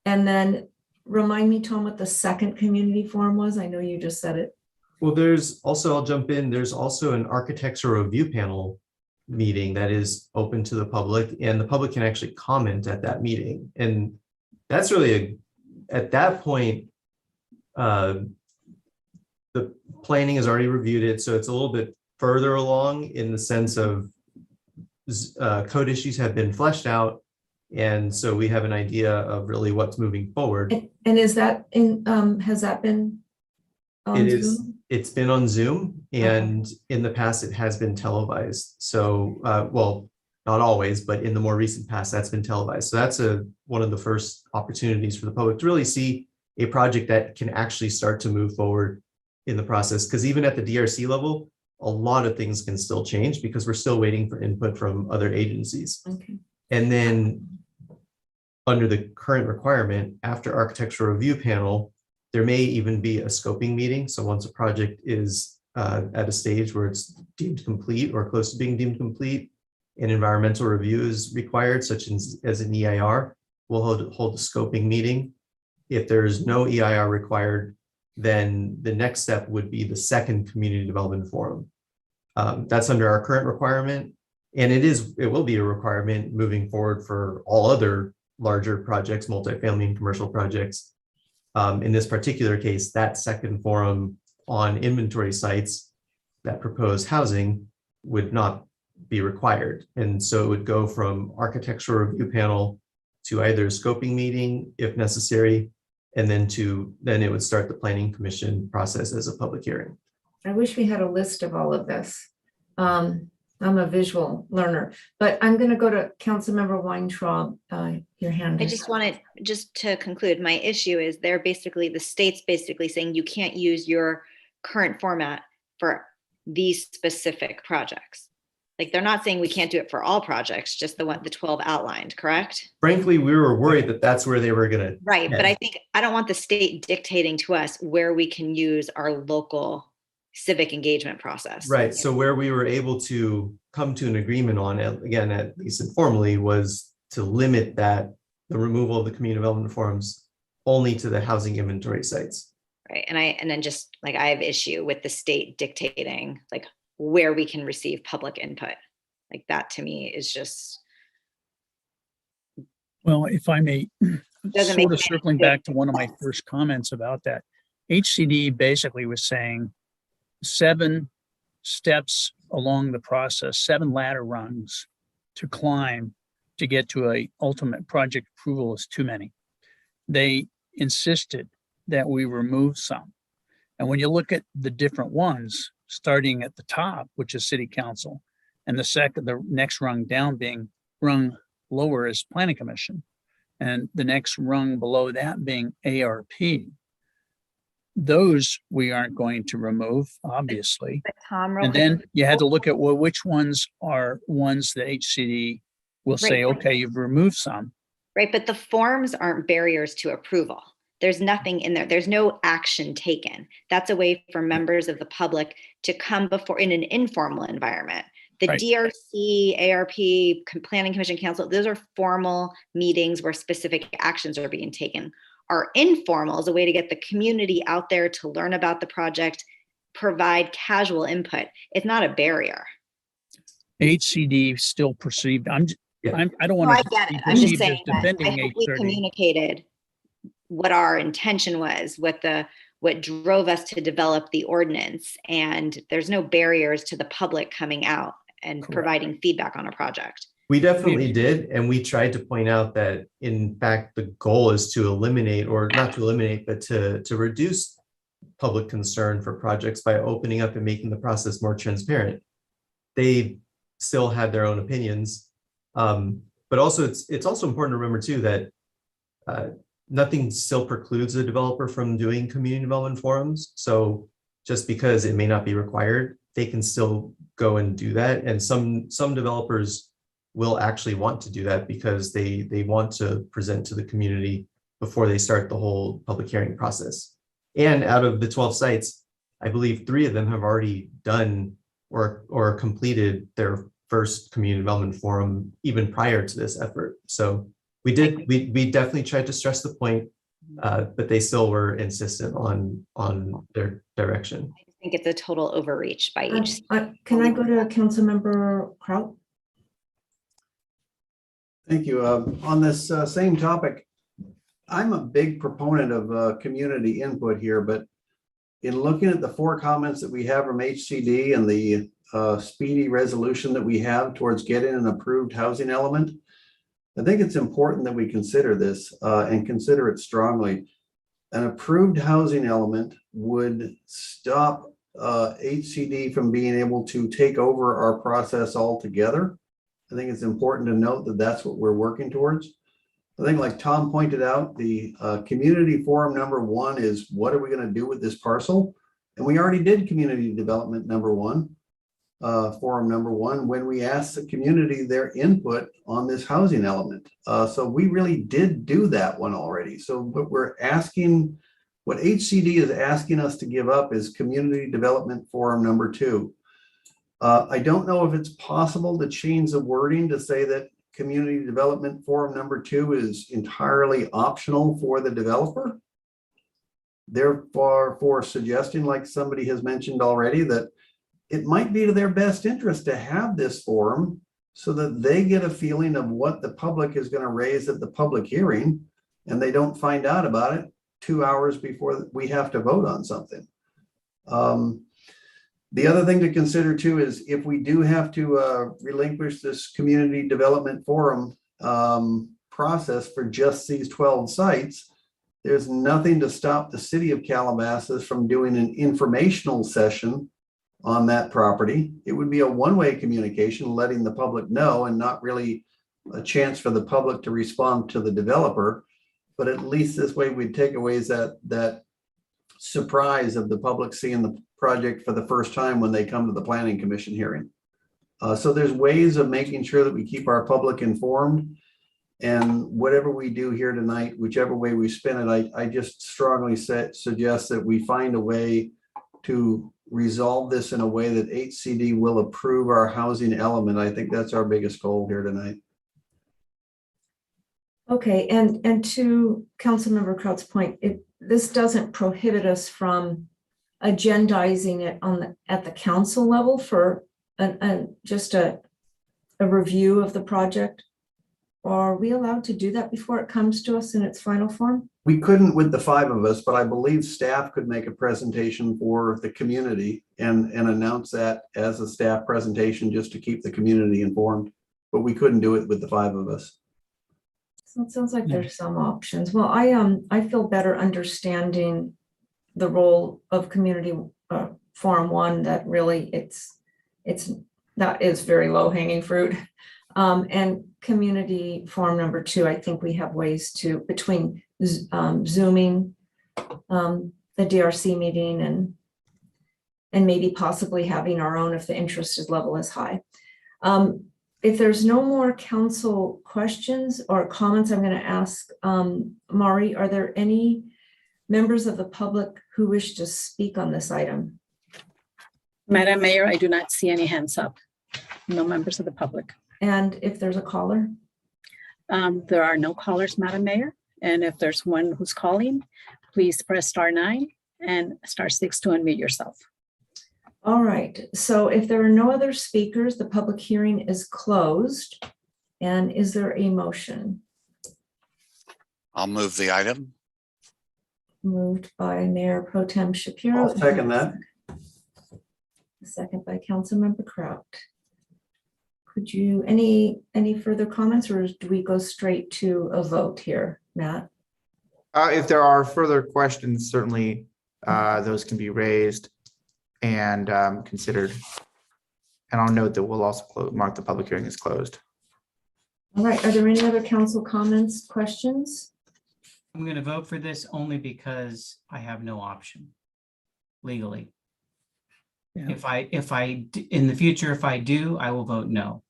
And then remind me, Tom, what the second community forum was. I know you just said it. Well, there's also, I'll jump in, there's also an architectural review panel meeting that is open to the public, and the public can actually comment at that meeting. And that's really at that point, the planning has already reviewed it. So it's a little bit further along in the sense of code issues have been fleshed out. And so we have an idea of really what's moving forward. And is that in, has that been on Zoom? It's been on Zoom, and in the past it has been televised. So, well, not always, but in the more recent past, that's been televised. So that's one of the first opportunities for the public to really see a project that can actually start to move forward in the process. Because even at the DRC level, a lot of things can still change because we're still waiting for input from other agencies. Okay. And then under the current requirement, after architectural review panel, there may even be a scoping meeting. So once a project is at a stage where it's deemed complete or close to being deemed complete, an environmental review is required, such as an EIR, we'll hold a scoping meeting. If there's no EIR required, then the next step would be the second community development forum. That's under our current requirement. And it will be a requirement moving forward for all other larger projects, multifamily and commercial projects. In this particular case, that second forum on inventory sites that propose housing would not be required. And so it would go from architectural review panel to either a scoping meeting if necessary, and then it would start the planning commission process as a public hearing. I wish we had a list of all of this. I'm a visual learner, but I'm going to go to Councilmember Weintraub. Your hand. I just wanted, just to conclude, my issue is the state's basically saying you can't use your current format for these specific projects. Like, they're not saying we can't do it for all projects, just the 12 outlined, correct? Frankly, we were worried that that's where they were going to. Right, but I don't want the state dictating to us where we can use our local civic engagement process. Right. So where we were able to come to an agreement on, again, at least informally, was to limit the removal of the community development forums only to the housing inventory sites. Right. And then just like, I have issue with the state dictating like where we can receive public input. Like, that to me is just. Well, if I may, Doesn't sort make of circling back to one of my first comments about that, HCD basically was saying 7 steps along the process, 7 ladder rungs to climb to get to a ultimate project approval is too many. They insisted that we remove some. And when you look at the different ones, starting at the top, which is city council, and the next rung down being rung lower is planning commission, and the next rung below that being ARP. Those we aren't going to remove, obviously. But Tom, real And quick, then you had to look at, well, which ones are ones that HCD will say, Right. okay, you've removed some. right? But the forms aren't barriers to approval. There's nothing in there. There's no action taken. That's a way for members of the public to come before in an informal environment. The Right. DRC, ARP, Planning Commission Council, those are formal meetings where specific actions are being taken. Our informal is a way to get the community out there to learn about the project, provide casual input. It's not a barrier. HCD still perceived, I don't No, I want to get be it. I'm just perceived as saying that I defending hope we HCD. communicated what our intention was, what drove us to develop the ordinance, and there's no barriers to the public coming out and Correct. providing feedback on a project. We definitely did, and we tried to point out that in fact, the goal is to eliminate, or not to eliminate, but to reduce public concern for projects by opening up and making the process more transparent. They still had their own opinions, but also it's also important to remember too that nothing still precludes a developer from doing community development forums. So just because it may not be required, they can still go and do that. And some developers will actually want to do that because they want to present to the community before they start the whole public hearing process. And out of the 12 sites, I believe 3 of them have already done or completed their first community development forum even prior to this effort. So we definitely tried to stress the point, but they still were insistent on their direction. I think it's a total overreach by each. Can I go to Councilmember Kraut? Thank you. On this same topic, I'm a big proponent of community input here, but in looking at the 4 comments that we have from HCD and the speedy resolution that we have towards getting an approved housing element, I think it's important that we consider this and consider it strongly. An approved housing element would stop HCD from being able to take over our process altogether. I think it's important to note that that's what we're working towards. I think, like Tom pointed out, the community forum number 1 is what are we going to do with this parcel? And we already did community development number 1, forum number 1, when we asked the community their input on this housing element. So we really did do that one already. So what we're asking, what HCD is asking us to give up is community development forum number 2. I don't know if it's possible to change the wording to say that community development forum number 2 is entirely optional for the developer. Therefore, for suggesting, like somebody has mentioned already, that it might be to their best interest to have this forum so that they get a feeling of what the public is going to raise at the public hearing, and they don't find out about it 2 hours before we have to vote on something. The other thing to consider too is if we do have to relinquish this community development forum process for just these 12 sites, there's nothing to stop the city of Calabasas from doing an informational session on that property. It would be a one-way communication, letting the public know, and not really a chance for the public to respond to the developer. But at least this way we'd take away that surprise of the public seeing the project for the first time when they come to the planning commission hearing. So there's ways of making sure that we keep our public informed, and whatever we do here tonight, whichever way we spin it, I just strongly suggest that we find a way to resolve this in a way that HCD will approve our housing element. I think that's our biggest goal here tonight. Okay, and to Councilmember Kraut's point, this doesn't prohibit us from agendizing it at the council level for just a review of the project. Are we allowed to do that before it comes to us in its final form? We couldn't with the 5 of us, but I believe staff could make a presentation for the community and announce that as a staff presentation just to keep the community informed. But we couldn't do it with the 5 of us. So it sounds like Yeah. there's some options. Well, I feel better understanding the role of community forum one, that really that is very low hanging fruit. And community forum number two, I think we have ways to, between Zooming, the DRC meeting and maybe possibly having our own if the interest level is high. If there's no more council questions or comments, I'm going to ask Mari, are there any members of the public who wish to speak on this item? Madam Mayor, I do not see any hands up. No members of the public. And if there's a caller? There are no callers, Madam Mayor. And if there's one who's calling, please press *9 and *6 to unmute yourself. All right, so if there are no other speakers, the public hearing is closed. And is there a motion? I'll move the item. Moved by Mayor Pro Tem Shapiro. I'll second that. Second by Councilmember Kraut. Could you, any further comments, or do we go straight to a vote here, Matt? If there are further questions, certainly those can be raised and considered. And I'll note that we'll also mark the public hearing as closed. All right, are there any other council comments, questions? I'm going to vote for this only because I have no option legally. Yeah. In the future, if I do, I will vote no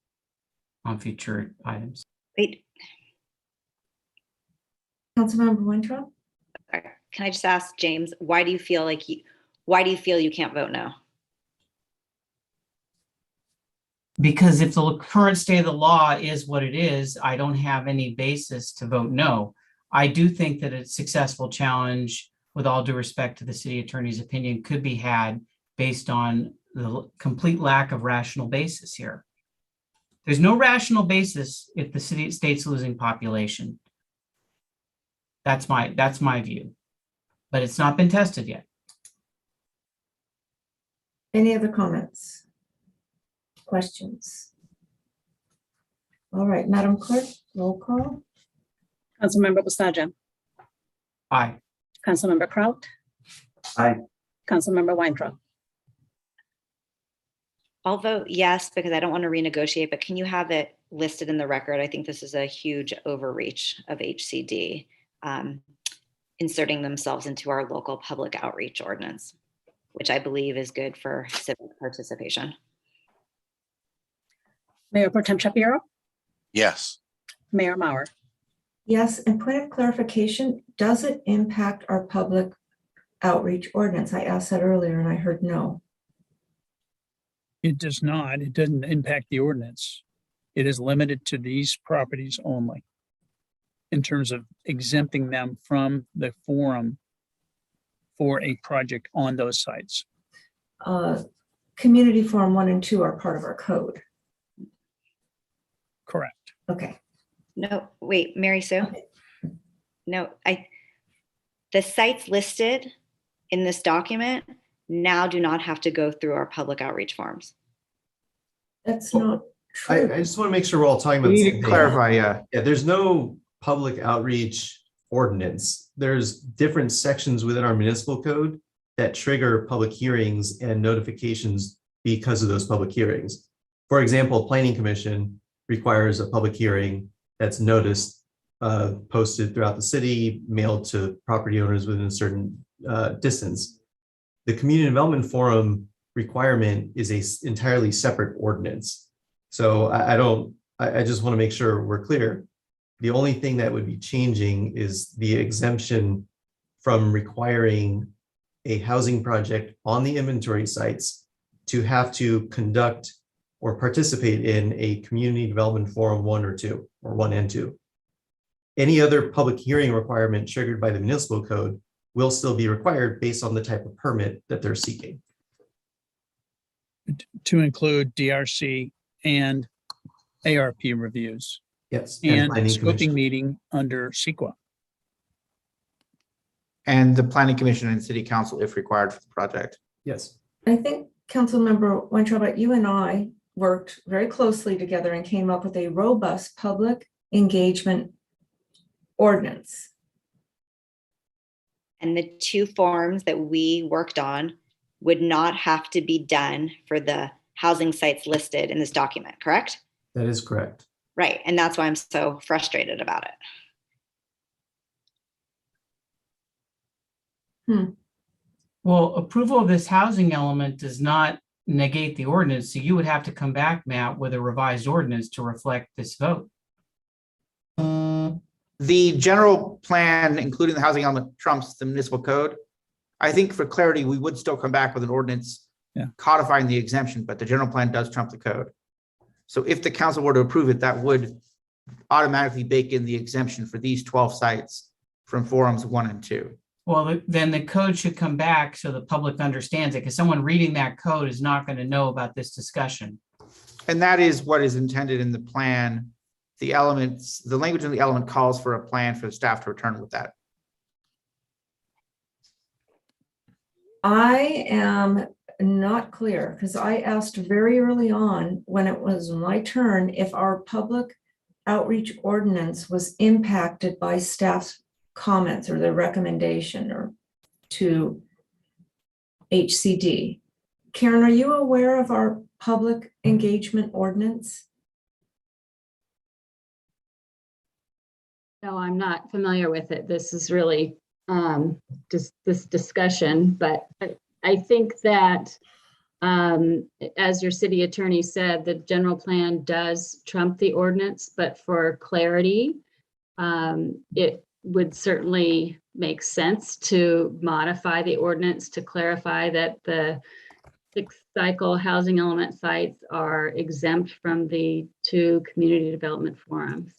on future items. Wait, Councilmember Weintraub? sorry. Can I just ask James, why do you feel you can't vote no? Because if the current state of the law is what it is, I don't have any basis to vote no. I do think that a successful challenge, with all due respect to the city attorney's opinion, could be had based on the complete lack of rational basis here. There's no rational basis if the state's losing population. That's my view, but it's not been tested yet. Any other comments? Questions? All right, Madam Clerk, roll call. Councilmember Busaja, Aye. Councilmember Kraut. Aye. Councilmember Weintraub. I'll vote yes, because I don't want to renegotiate, but can you have it listed in the record? I think this is a huge overreach of HCD inserting themselves into our local public outreach ordinance, which I believe is good for civic participation. Mayor Pro Tem Shapiro, Yes. Mayor Mauer. Yes, and point of clarification, does it impact our public outreach ordinance? I asked that earlier and I heard no. It does not. It doesn't impact the ordinance. It is limited to these properties only in terms of exempting them from the forum for a project on those sites. Community Forum 1 and 2 are part of our code. Correct. Okay. No, wait, Mary Sue. Okay. No, the sites listed in this document now do not have to go through our public outreach forms. That's not I true. just want to make sure we're all talking about We the need same to thing. clarify, yeah. Yeah, there's no public outreach ordinance. There's different sections within our municipal code that trigger public hearings and notifications because of those public hearings. For example, Planning Commission requires a public hearing that's noticed, posted throughout the city, mailed to property owners within a certain distance. The Community Development Forum requirement is a entirely separate ordinance. So I just want to make sure we're clear. The only thing that would be changing is the exemption from requiring a housing project on the inventory sites to have to conduct or participate in a Community Development Forum 1 or 2, or 1 and 2. Any other public hearing requirement triggered by the municipal code will still be required based on the type of permit that they're seeking. To include DRC and ARP reviews Yes. and Planning scoping Commission. meeting under CEQA. And the Planning Commission and City Council if required for the project. Yes. I think Councilmember Weintraub, you and I worked very closely together and came up with a robust public engagement ordinance. And the two forms that we worked on would not have to be done for the housing sites listed in this document, correct? That is correct. Right. And that's why I'm so frustrated about it. Well, approval of this housing element does not negate the ordinance, so you would have to come back, Matt, with a revised ordinance to reflect this vote. The general plan, including the housing element, trumps the municipal code. I think for clarity, we would still come back with an ordinance codifying the exemption, but the general plan does trump the code. So if the council were to approve it, that would automatically bake in the exemption for these 12 sites from forums 1 and 2. Well, then the code should come back so the public understands it, because someone reading that code is not going to know about this discussion. And that is what is intended in the plan. The elements, the language in the element calls for a plan for the staff to return with that. I am not clear because I asked very early on when it was my turn if our public outreach ordinance was impacted by staff's comments or their recommendation or to HCD. Karen, are you aware of our public engagement ordinance? No, I'm not familiar with it. This is really just this discussion, but I think that as your city attorney said, the general plan does trump the ordinance, but for clarity, it would certainly make sense to modify the ordinance to clarify that the 6-cycle housing element sites are exempt from the 2 community development forums.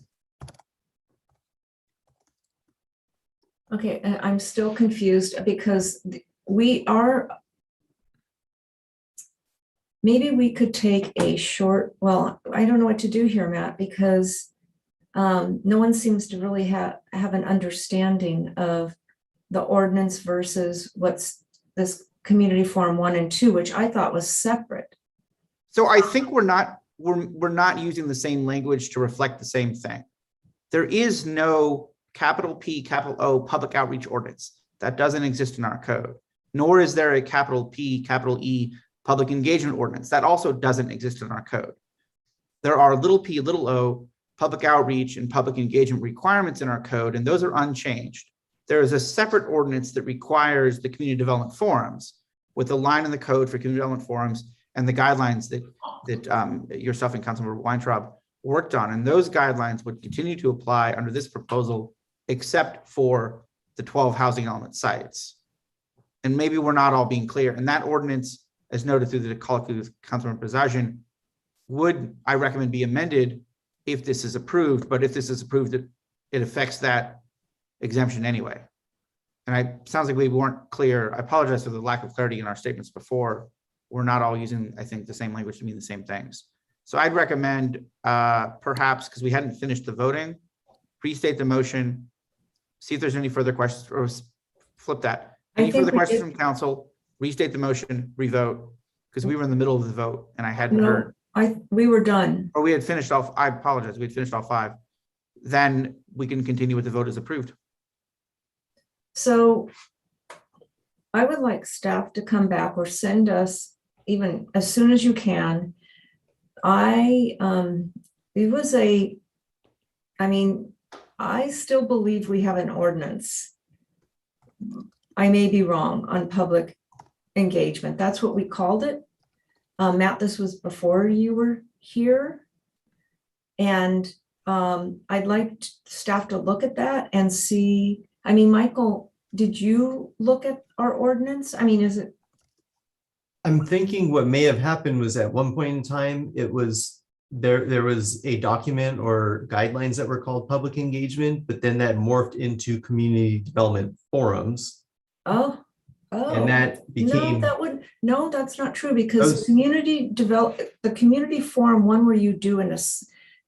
Okay, I'm still confused because we are, maybe we could take a short, well, I don't know what to do here, Matt, because no one seems to really have an understanding of the ordinance versus what's this community forum 1 and 2, which I thought was separate. So I think we're not using the same language to reflect the same thing. There is no capital P, capital O public outreach ordinance. That doesn't exist in our code. Nor is there a capital P, capital E public engagement ordinance. That also doesn't exist in our code. There are little p, little o public outreach and public engagement requirements in our code, and those are unchanged. There is a separate ordinance that requires the community development forums with a line in the code for community development forums and the guidelines that yourself and Councilmember Weintraub worked on. And those guidelines would continue to apply under this proposal, except for the 12 housing element sites. And maybe we're not all being clear. And that ordinance, as noted through the colloquy with Councilmember Bazagian, would, I recommend, be amended if this is approved. But if this is approved, it affects that exemption anyway. And sounds like we weren't clear. I apologize for the lack of clarity in our statements before. We're not all using, I think, the same language to mean the same things. So I'd recommend perhaps, because we hadn't finished the voting, restate the motion, see if there's any further questions, or flip that. Any further questions from council, restate the motion, revote, because we were in the middle of the vote and I hadn't heard. We were done. Or we had finished off, I apologize, we had finished all 5. Then we can continue with the vote as approved. So I would like staff to come back or send us, even as soon as you can. I still believe we have an ordinance. I may be wrong on public engagement. That's what we called it. Matt, this was before you were here. And I'd like staff to look at that and see, Michael, did you look at our ordinance? Is it? I'm thinking what may have happened was at one point in time, it was there was a document or guidelines that were called public engagement, but then that morphed into community development forums. Oh. And that became No, that's not true, because the community forum one where you do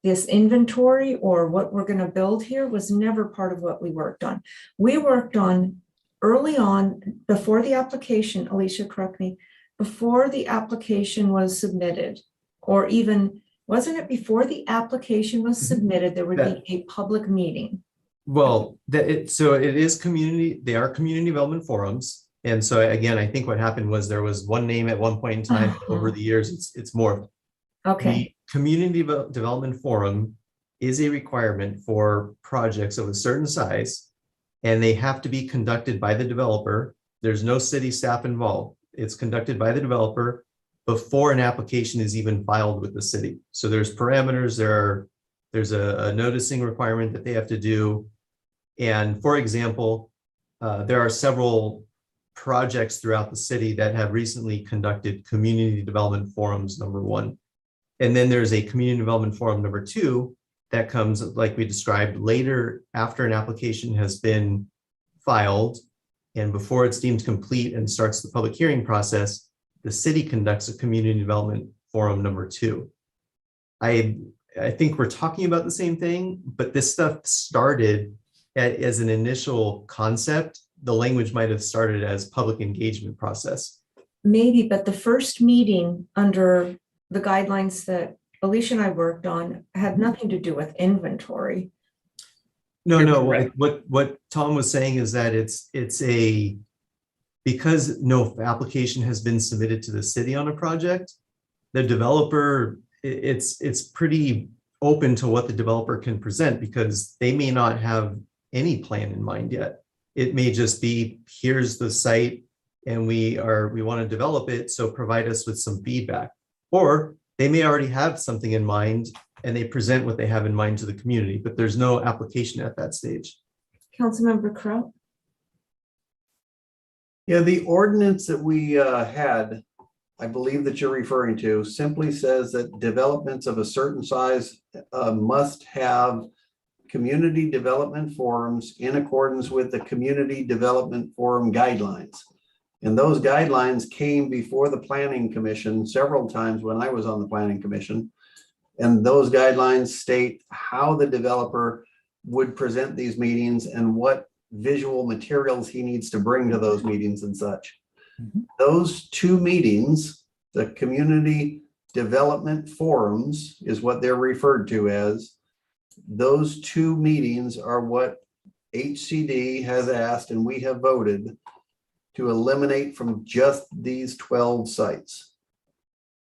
this inventory or what we're going to build here was never part of what we worked on. We worked on early on before the application, Alicia, correct me, before the application was submitted, or even, wasn't it before the application was submitted, there would be a public meeting? Well, so it is community, they are community development forums. And so again, I think what happened was there was one name at one point in time. Over the years, it's more. Okay, The community development forum is a requirement for projects of a certain size, and they have to be conducted by the developer. There's no city staff involved. It's conducted by the developer before an application is even filed with the city. So there's parameters, there's a noticing requirement that they have to do. And for example, there are several projects throughout the city that have recently conducted community development forums, number one. And then there's a community development forum, number two, that comes, like we described, later after an application has been filed and before it's deemed complete and starts the public hearing process, the city conducts a community development forum, number two. I think we're talking about the same thing, but this stuff started as an initial concept. The language might have started as public engagement process. maybe, but the first meeting under the guidelines that Alicia and I worked on had nothing to do with inventory. No, what Tom was saying is that because no application has been submitted to the city on a project, the developer, it's pretty open to what the developer can present because they may not have any plan in mind yet. It may just be, here's the site and we want to develop it, so provide us with some feedback. Or they may already have something in mind and they present what they have in mind to the community, but there's no application at that stage. Councilmember Crowe? Yeah, the ordinance that we had, I believe that you're referring to, simply says that developments of a certain size must have community development forums in accordance with the community development forum guidelines. And those guidelines came before the Planning Commission several times when I was on the Planning Commission. And those guidelines state how the developer would present these meetings and what visual materials he needs to bring to those meetings and such. Those two meetings, the community development forums is what they're referred to as. Those two meetings are what HCD has asked and we have voted to eliminate from just these 12 sites.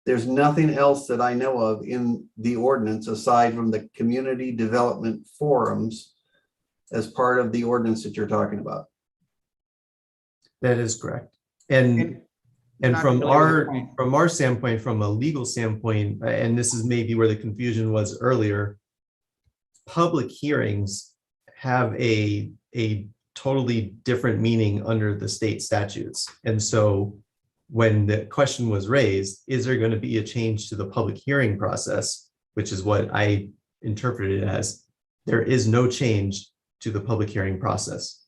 There's nothing else that I know of in the ordinance aside from the community development forums as part of the ordinance that you're talking about. That is correct. And from our standpoint, from a legal standpoint, and this is maybe where the confusion was earlier, public hearings have a totally different meaning under the state statutes. And so when the question was raised, is there going to be a change to the public hearing process, which is what I interpreted it as, there is no change to the public hearing process.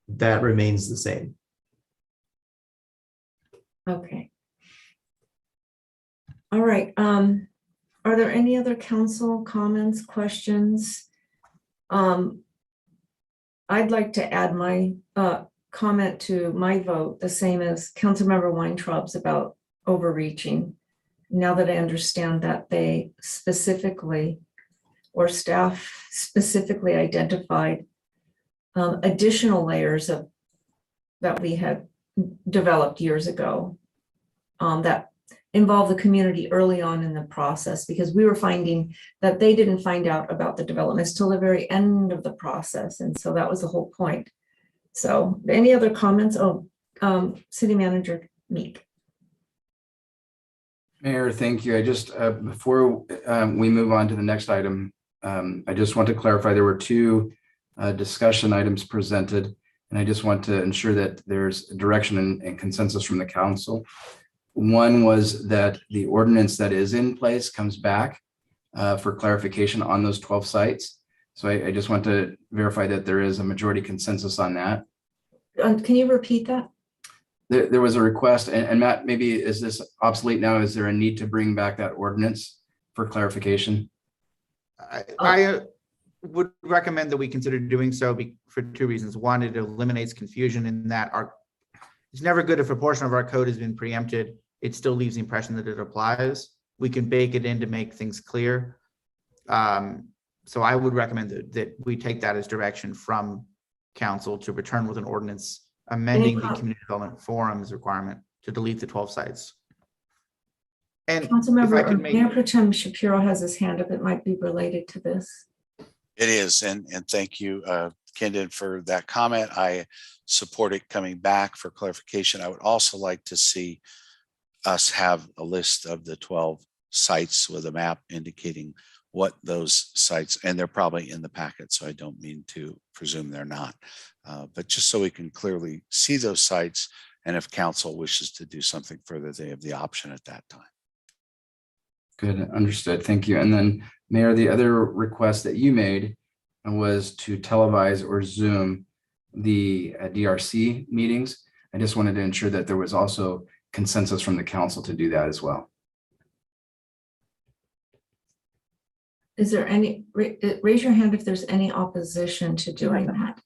That remains the same. Okay. All right. Are there any other council comments, questions? I'd like to add my comment to my vote, the same as Councilmember Weintraub's about overreaching. Now that I understand that they specifically, or staff specifically identified additional layers of that we had developed years ago that involve the community early on in the process, because we were finding that they didn't find out about the developments till the very end of the process. And so that was the whole point. So any other comments? Oh, City Manager Meek. Mayor, thank you. I just, before we move on to the next item, I just want to clarify there were two discussion items presented, and I just want to ensure that there's direction and consensus from the council. One was that the ordinance that is in place comes back for clarification on those 12 sites. So I just want to verify that there is a majority consensus on that. Can you repeat that? There was a request, and Matt, maybe is this obsolete now? Is there a need to bring back that ordinance for clarification? I would recommend that we consider doing so for two reasons. One, it eliminates confusion in that it's never good if a portion of our code has been preempted. It still leaves the impression that it applies. We can bake it in to make things clear. So I would recommend that we take that as direction from council to return with an ordinance amending the community development forums requirement to delete the 12 sites. And if I Councilmember, could make, Mayor Pro Tem Shapiro has his hand up. It might be related to this. It is, and thank you, Kendon, for that comment. I support it coming back for clarification. I would also like to see us have a list of the 12 sites with a map indicating what those sites, and they're probably in the packet, so I don't mean to presume they're not. But just so we can clearly see those sites, and if council wishes to do something further, they have the option at that time. Good, understood. Thank you. And then Mayor, the other request that you made was to televise or Zoom the DRC meetings. I just wanted to ensure that there was also consensus from the council to do that as well. Is there any, raise your hand if there's any opposition to doing that.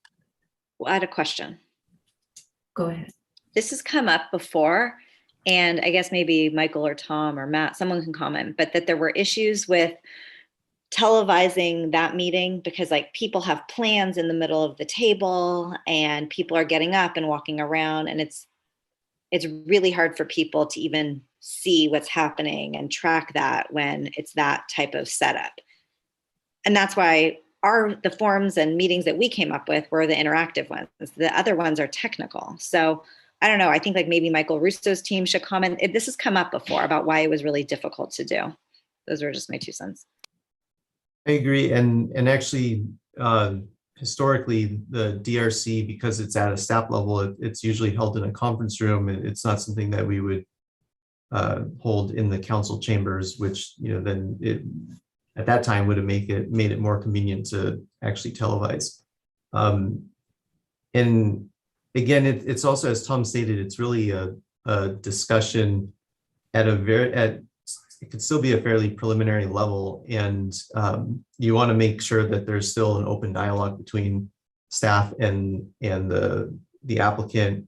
Well, I had a question. Go ahead. This has come up before, and I guess maybe Michael or Tom or Matt, someone can comment, but that there were issues with televising that meeting because like people have plans in the middle of the table and people are getting up and walking around, and it's really hard for people to even see what's happening and track that when it's that type of setup. And that's why the forums and meetings that we came up with were the interactive ones. The other ones are technical. So I don't know. I think like maybe Michael Russo's team should comment. This has come up before about why it was really difficult to do. Those were just my 2 cents. I agree. And actually, historically, the DRC, because it's at a staff level, it's usually held in a conference room. It's not something that we would hold in the council chambers, which, then it at that time would have made it more convenient to actually televise. And again, it's also, as Tom stated, it's really a discussion at it could still be a fairly preliminary level, and you want to make sure that there's still an open dialogue between staff and the applicant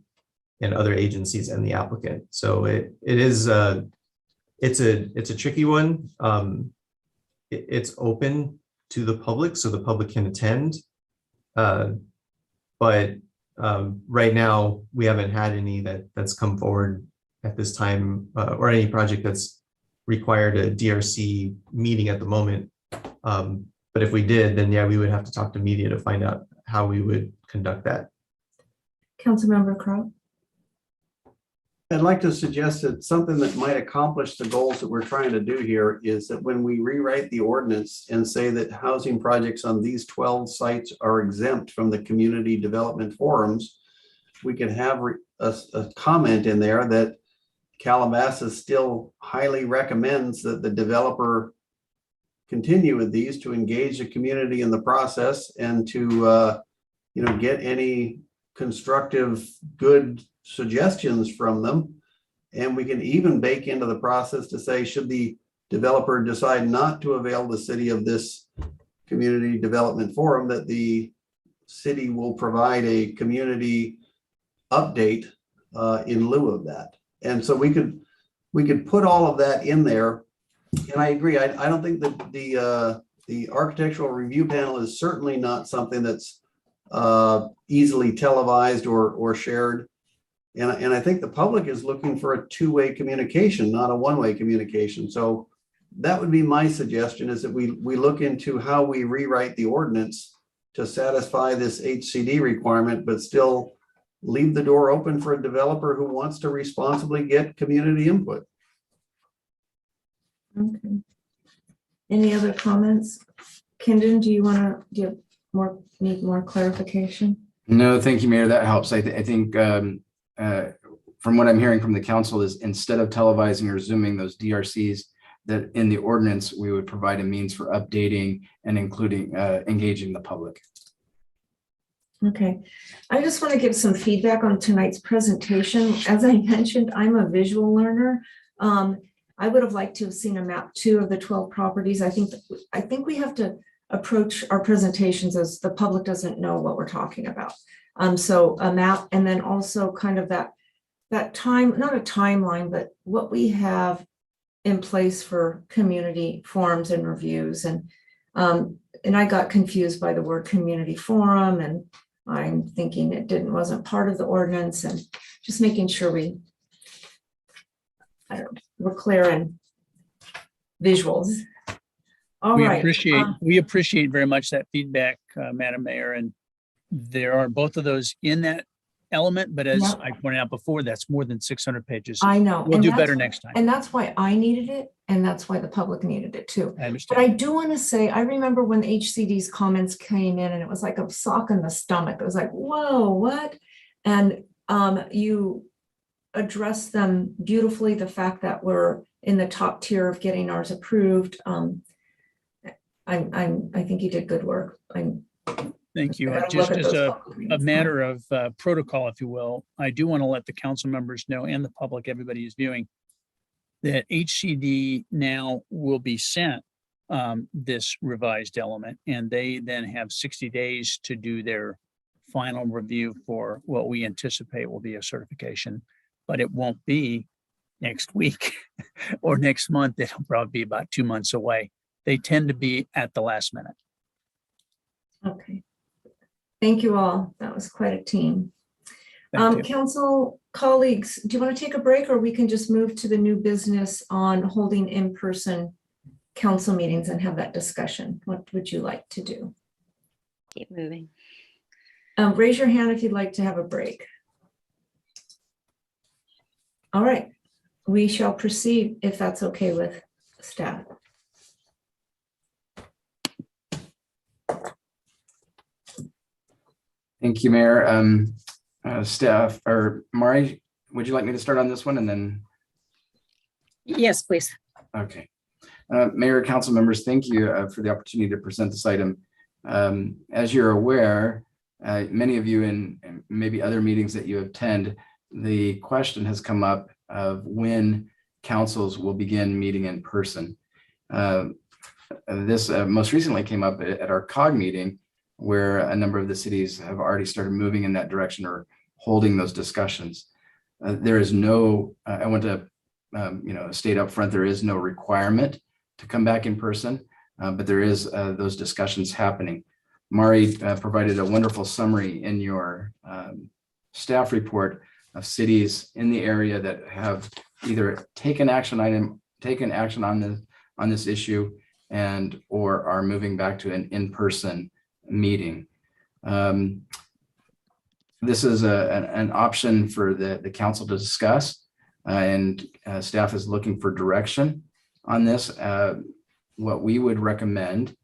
and other agencies and the applicant. So it's a tricky one. It's open to the public, so the public can attend. But right now, we haven't had any that's come forward at this time, or any project that's required a DRC meeting at the moment. But if we did, then yeah, we would have to talk to media to find out how we would conduct that. Councilmember Crowe. I'd like to suggest that something that might accomplish the goals that we're trying to do here is that when we rewrite the ordinance and say that housing projects on these 12 sites are exempt from the community development forums, we can have a comment in there that Calabasas still highly recommends that the developer continue with these to engage the community in the process and to get any constructive, good suggestions from them. And we can even bake into the process to say, should the developer decide not to avail the city of this community development forum, that the city will provide a community update in lieu of that. And so we could put all of that in there. And I agree. I don't think that the architectural review panel is certainly not something that's easily televised or shared. And I think the public is looking for a two-way communication, not a one-way communication. So that would be my suggestion, is that we look into how we rewrite the ordinance to satisfy this HCD requirement, but still leave the door open for a developer who wants to responsibly get community input. Okay. Any other comments? Kendon, do you want to need more clarification? No, thank you, Mayor. That helps. I think from what I'm hearing from the council is, instead of televising or Zooming those DRCs, that in the ordinance, we would provide a means for updating and including engaging the public. Okay, I just want to give some feedback on tonight's presentation. As I mentioned, I'm a visual learner. I would have liked to have seen a map 2 of the 12 properties. I think we have to approach our presentations as the public doesn't know what we're talking about. So a map, and then also kind of that time, not a timeline, but what we have in place for community forums and reviews. And And I got confused by the word community forum, and I'm thinking it wasn't part of the ordinance, and just making sure we're clear in visuals. All We right. appreciate very much that feedback, Madam Mayor, and there are both of those in that element, but as Yep. I pointed out before, that's more than 600 pages. I know. We'll and do that's- better next time. And that's why I needed it, and that's why the public needed it too. I But understand. I do want to say, I remember when the HCD's comments came in, and it was like a sock in the stomach. It was like, whoa, what? And you addressed them beautifully. The fact that we're in the top tier of getting ours approved. I think you did good work. Thank you. I gotta Just look at as those a public meetings. matter of protocol, if you will, I do want to let the council members know and the public, everybody who's viewing, that HCD now will be sent this revised element, and they then have 60 days to do their final review for what we anticipate will be a certification, but it won't be next week or next month. It'll probably be about 2 months away. They tend to be at the last minute. Okay. Thank you all. That was quite a team. Thank you. Council colleagues, do you want to take a break, or we can just move to the new business on holding in-person council meetings and have that discussion? What would you like to do? Keep moving. Raise your hand if you'd like to have a break. All right, we shall proceed if that's okay with staff. Thank you, Mayor. Staff, or Mari, would you like me to start on this one and then? Yes, please. Okay. Mayor, council members, thank you for the opportunity to present this item. As you're aware, many of you in maybe other meetings that you attend, the question has come up of when councils will begin meeting in person. This most recently came up at our COG meeting, where a number of the cities have already started moving in that direction or holding those discussions. There is no, I want to state up front, there is no requirement to come back in person, but there is those discussions happening. Mari provided a wonderful summary in your staff report of cities in the area that have either taken action on this issue and or are moving back to an in-person meeting. This is an option for the council to discuss, and staff is looking for direction on this. What we would recommend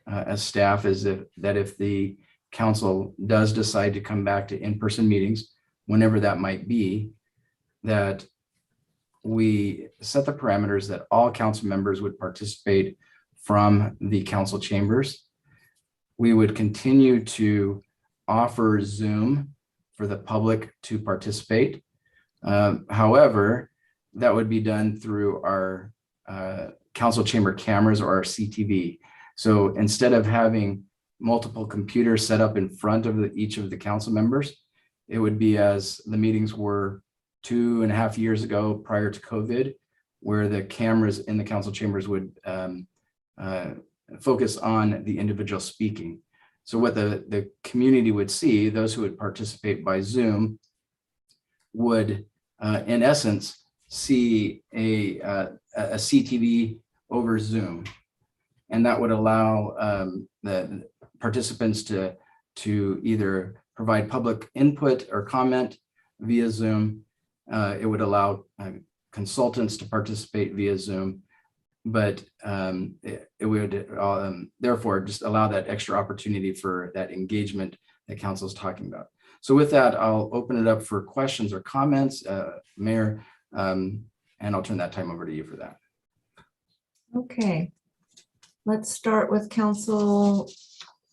as staff is that if the council does decide to come back to in-person meetings, whenever that might be, that we set the parameters that all council members would participate from the council chambers. We would continue to offer Zoom for the public to participate. However, that would be done through our council chamber cameras or our CTV. So instead of having multiple computers set up in front of each of the council members, it would be as the meetings were 2.5 years ago prior to COVID, where the cameras in the council chambers would focus on the individual speaking. So what the community would see, those who would participate by Zoom would, in essence, see a CTV over Zoom. And that would allow the participants to either provide public input or comment via Zoom. It would allow consultants to participate via Zoom, but it would therefore just allow that extra opportunity for that engagement that council is talking about. So with that, I'll open it up for questions or comments, Mayor, and I'll turn that time over to you for that. Okay, let's start with council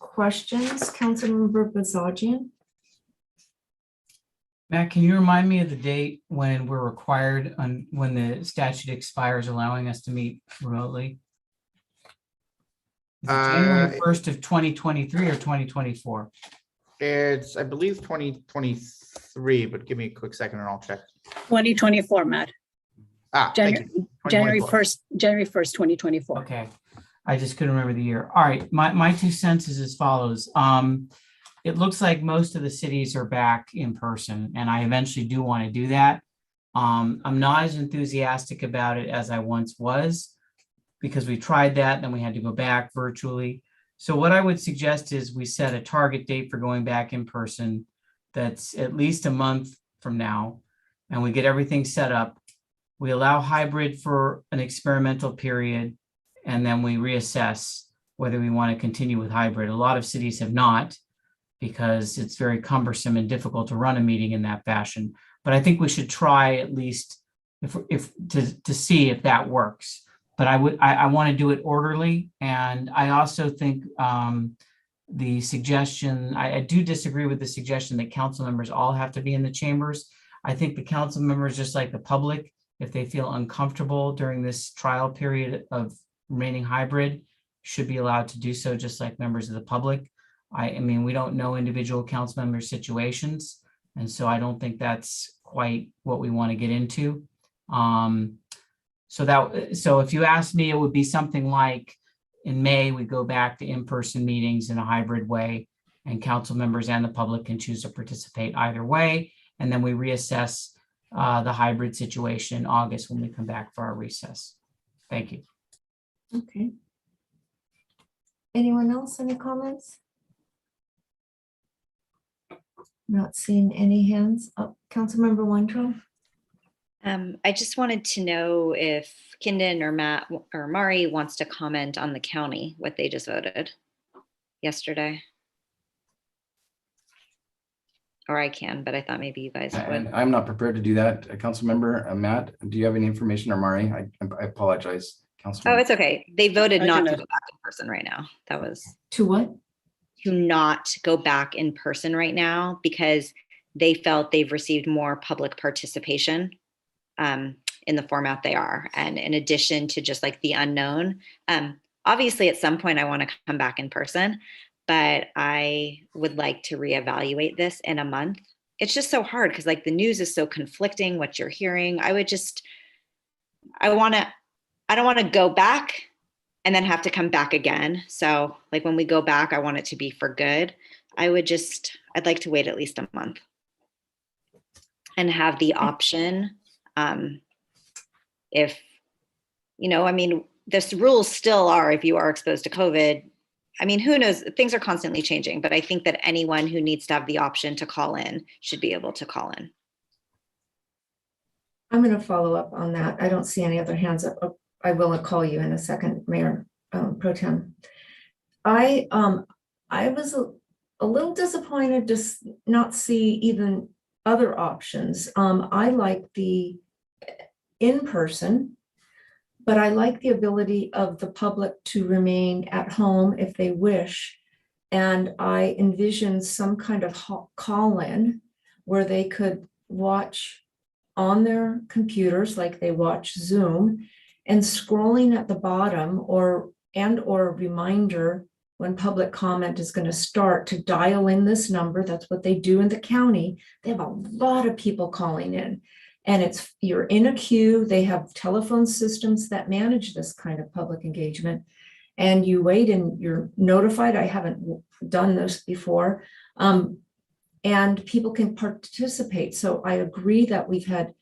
questions. Councilmember Bazagian. Matt, can you remind me of the date when we're required when the statute expires, allowing us to meet remotely? Is it January 1st of 2023 or 2024? It's, I believe, 2023, but give me a quick second and I'll check. 2024, Matt. Thank you. January 2024. 1st, 2024. Okay. I just couldn't remember the year. All right, my 2 cents is as follows. It looks like most of the cities are back in person, and I eventually do want to do that. I'm not as enthusiastic about it as I once was, because we tried that, then we had to go back virtually. So what I would suggest is we set a target date for going back in person that's at least a month from now, and we get everything set up. We allow hybrid for an experimental period, and then we reassess whether we want to continue with hybrid. A lot of cities have not, because it's very cumbersome and difficult to run a meeting in that fashion. But I think we should try at least to see if that works. But I want to do it orderly. And I also think the suggestion, I do disagree with the suggestion that council members all have to be in the chambers. I think the council members, just like the public, if they feel uncomfortable during this trial period of remaining hybrid, should be allowed to do so, just like members of the public. I mean, we don't know individual council member situations, and so I don't think that's quite what we want to get into. So if you ask me, it would be something like in May, we go back to in-person meetings in a hybrid way, and council members and the public can choose to participate either way. And then we reassess the hybrid situation in August when we come back for our recess. Thank you. Okay. Anyone else, any comments? Not seeing any hands up. Councilmember Weintraub? I just wanted to know if Kindon or Matt or Mari wants to comment on the county, what they just voted yesterday. Or I can, but I thought maybe you guys would. And I'm not prepared to do that. Councilmember Matt, do you have any information, or Mari? I apologize, Councilmember. Oh, it's okay. They voted I not can to add- go back in person right now. That was To what? to not go back in person right now because they felt they've received more public participation in the format they are. And in addition to just like the unknown, obviously at some point I want to come back in person, but I would like to reevaluate this in a month. It's just so hard because like the news is so conflicting, what you're hearing. I don't want to go back and then have to come back again. So like when we go back, I want it to be for good. I'd like to wait at least a month and have the option. If, I mean, this rules still are, if you are exposed to COVID, I mean, who knows, things are constantly changing, but I think that anyone who needs to have the option to call in should be able to call in. I'm going to follow up on that. I don't see any other hands up. Oh, I will call you in a second, Mayor Pro Tem. I was a little disappointed to not see even other options. I like the in-person, but I like the ability of the public to remain at home if they wish. And I envision some kind of call-in where they could watch on their computers like they watch Zoom, and scrolling at the bottom or a reminder when public comment is going to start to dial in this number. That's what they do in the county. They have a lot of people calling in, and you're in a queue. They have telephone systems that manage this kind of public engagement, and you wait and you're notified. I haven't done this before, and people can participate. So I agree that we've had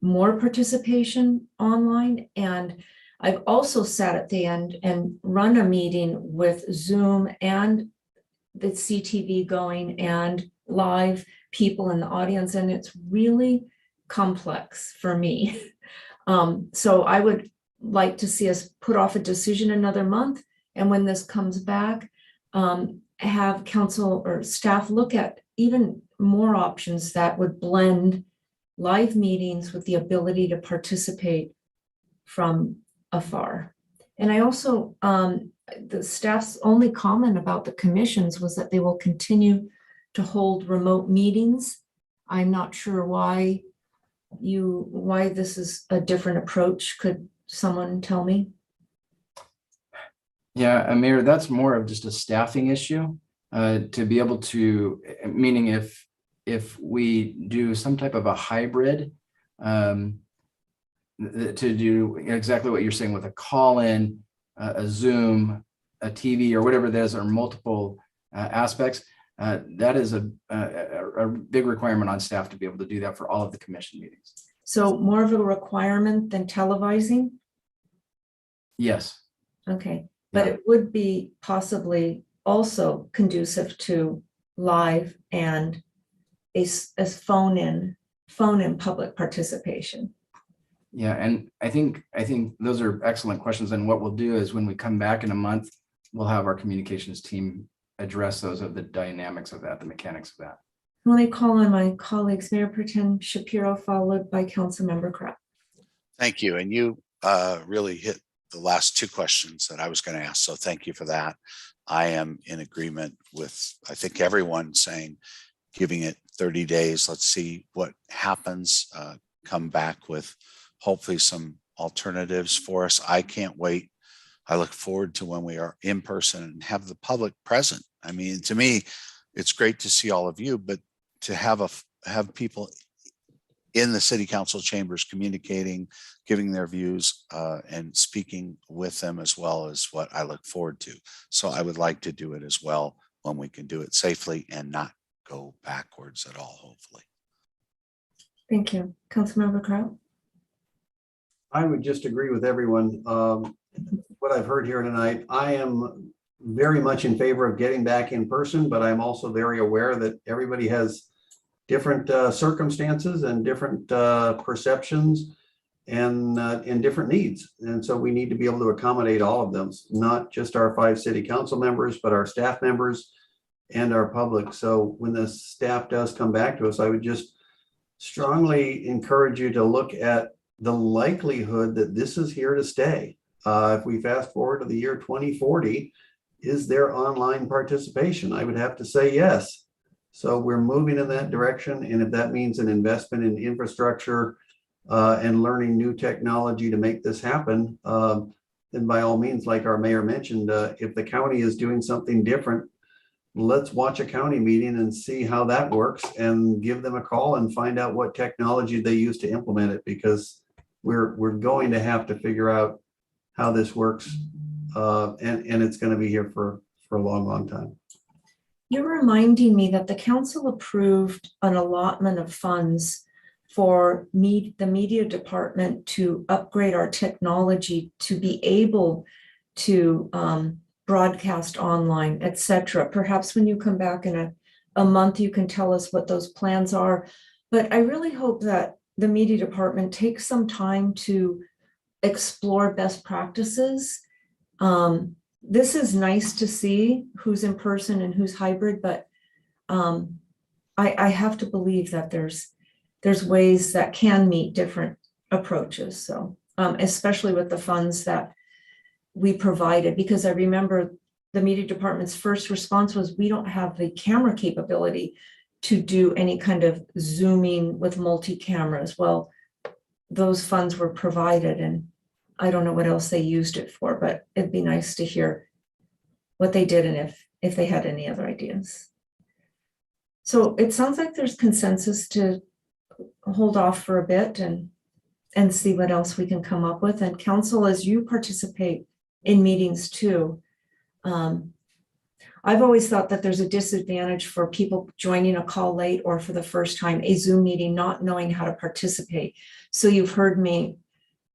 more participation online, and I've also sat at the end and run a meeting with Zoom and the CTV going and live people in the audience, and it's really complex for me. So I would like to see us put off a decision another month, and when this comes back, have council or staff look at even more options that would blend live meetings with the ability to participate from afar. And I also, the staff's only comment about the commissions was that they will continue to hold remote meetings. I'm not sure why this is a different approach. Could someone tell me? Yeah, Mayor, that's more of just a staffing issue, to be able to, meaning if we do some type of a hybrid, to do exactly what you're saying with a call-in, a Zoom, a TV, or whatever it is, or multiple aspects, that is a big requirement on staff to be able to do that for all of the commission meetings. So more of a requirement than televising? Yes. Okay, but Yeah. it would be possibly also conducive to live and a phone-in public participation. Yeah, and I think those are excellent questions. And what we'll do is when we come back in a month, we'll have our communications team address those of the dynamics of that, the mechanics of that. Let me call on my colleagues, Mayor Pro Tem Shapiro, followed by Councilmember Kraft. Thank you. And you really hit the last two questions that I was going to ask. So thank you for that. I am in agreement with, I think, everyone saying, giving it 30 days. Let's see what happens. Come back with hopefully some alternatives for us. I can't wait. I look forward to when we are in person and have the public present. I mean, to me, it's great to see all of you, but to have people in the city council chambers communicating, giving their views, and speaking with them as well is what I look forward to. So I would like to do it as well when we can do it safely and not go backwards at all, hopefully. Thank you. Councilmember Kraft. I would just agree with everyone. What I've heard here tonight, I am very much in favor of getting back in person, but I'm also very aware that everybody has different circumstances and different perceptions and different needs. And so we need to be able to accommodate all of them, not just our 5 city council members, but our staff members and our public. So when the staff does come back to us, I would just strongly encourage you to look at the likelihood that this is here to stay. If we fast forward to the year 2040, is there online participation? I would have to say yes. So we're moving in that direction. And if that means an investment in infrastructure and learning new technology to make this happen, then by all means, like our mayor mentioned, if the county is doing something different, let's watch a county meeting and see how that works and give them a call and find out what technology they use to implement it, because we're going to have to figure out how this works. And it's going to be here for a long, long time. You're reminding me that the council approved an allotment of funds for the media department to upgrade our technology to be able to broadcast online, etc. Perhaps when you come back in a month, you can tell us what those plans are. But I really hope that the media department takes some time to explore best practices. This is nice to see who's in person and who's hybrid, but I have to believe that there's ways that can meet different approaches. So especially with the funds that we provided, because I remember the media department's first response was, we don't have the camera capability to do any kind of zooming with multi-cameras. Well, those funds were provided, and I don't know what else they used it for, but it'd be nice to hear what they did and if they had any other ideas. So it sounds like there's consensus to hold off for a bit and see what else we can come up with. And council, as you participate in meetings too, I've always thought that there's a disadvantage for people joining a call late or for the first time, a Zoom meeting, not knowing how to participate. So you've heard me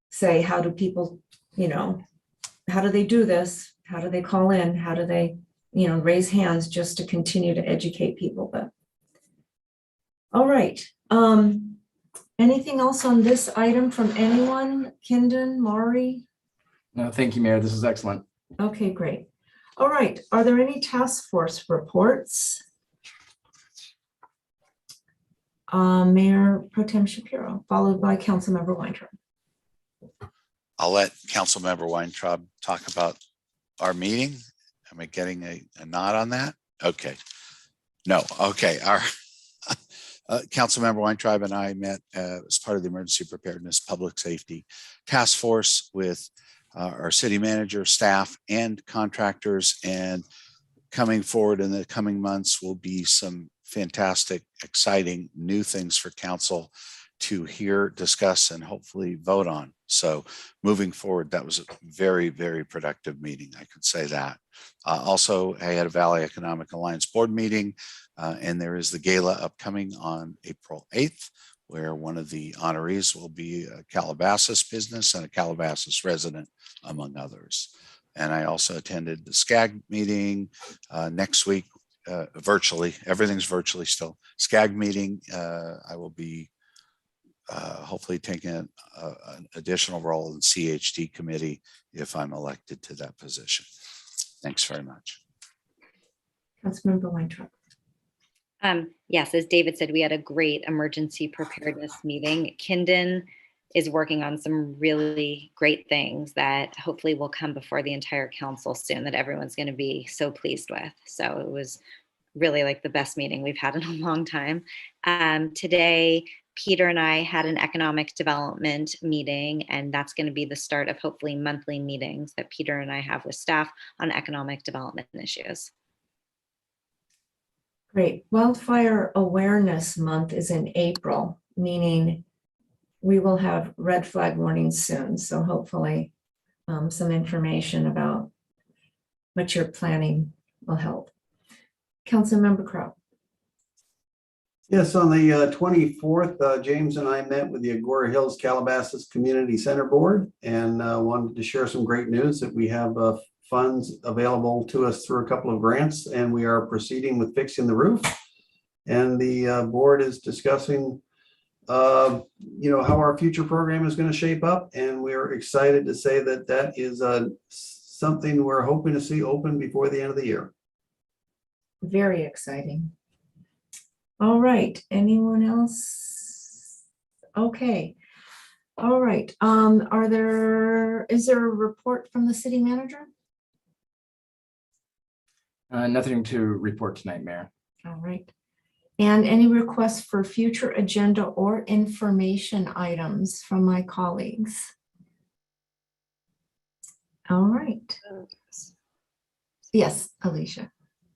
say, how do people, how do they do this? How do they call in? How do they, raise hands, just to continue to educate people? But all right. Anything else on this item from anyone? Kindon, Maury? No, thank you, Mayor. This is excellent. Okay, great. All right. Are there any task force reports? Mayor Pro Tem Shapiro, followed by Councilmember Weintraub. I'll let Councilmember Weintraub talk about our meeting. Am I getting a nod on that? Okay. No. Okay. Our Councilmember Weintraub and I met as part of the Emergency Preparedness Public Safety Task Force with our city manager, staff, and contractors. And coming forward in the coming months will be some fantastic, exciting new things for council to hear, discuss, and hopefully vote on. So moving forward, that was a very, very productive meeting. I could say that. Also, I had a Valley Economic Alliance board meeting, and there is the gala upcoming on April 8th, where one of the honorees will be a Calabasas business and a Calabasas resident, among others. And I also attended the SCAG meeting next week, virtually. Everything's virtually still. SCAG meeting, I will be hopefully taking an additional role in CHD committee if I'm elected to that position. Thanks very much. Councilmember Weintraub. Yes, as David said, we had a great emergency preparedness meeting. Kindon is working on some really great things that hopefully will come before the entire council soon that everyone's going to be so pleased with. So it was really like the best meeting we've had in a long time. Today, Peter and I had an economic development meeting, and that's going to be the start of hopefully monthly meetings that Peter and I have with staff on economic development issues. Great. Wildfire Awareness Month is in April, meaning we will have red flag warnings soon. So hopefully some information about what you're planning will help. Councilmember Crowe. Yes, on the 24th, James and I met with the Agora Hills Calabasas Community Center Board and wanted to share some great news that we have funds available to us through a couple of grants, and we are proceeding with fixing the roof. And the board is discussing, how our future program is going to shape up, and we're excited to say that that is something we're hoping to see open before the end of the year. Very exciting. All right. Anyone else? Okay. All right. Is there a report from the city manager? Nothing to report tonight, Mayor. All right. And any requests for future agenda or information items from my colleagues? All right. Yes, Alicia.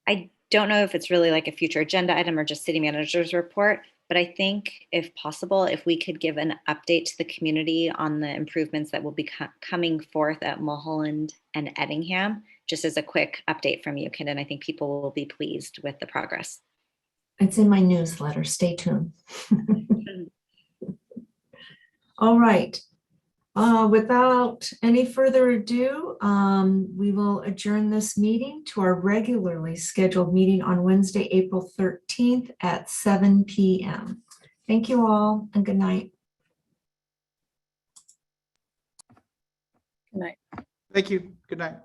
I don't know if it's really like a future agenda item or just city manager's report, but I think if possible, if we could give an update to the community on the improvements that will be coming forth at Mulholland and Eddingham, just as a quick update from you, Kindon. I think people will be pleased with the progress. It's in my newsletter. Stay tuned. All right. Without any further ado, we will adjourn this meeting to our regularly scheduled meeting on Wednesday, April 13th at 7 p.m. Thank you all and good night. Good night. Thank you. Good night.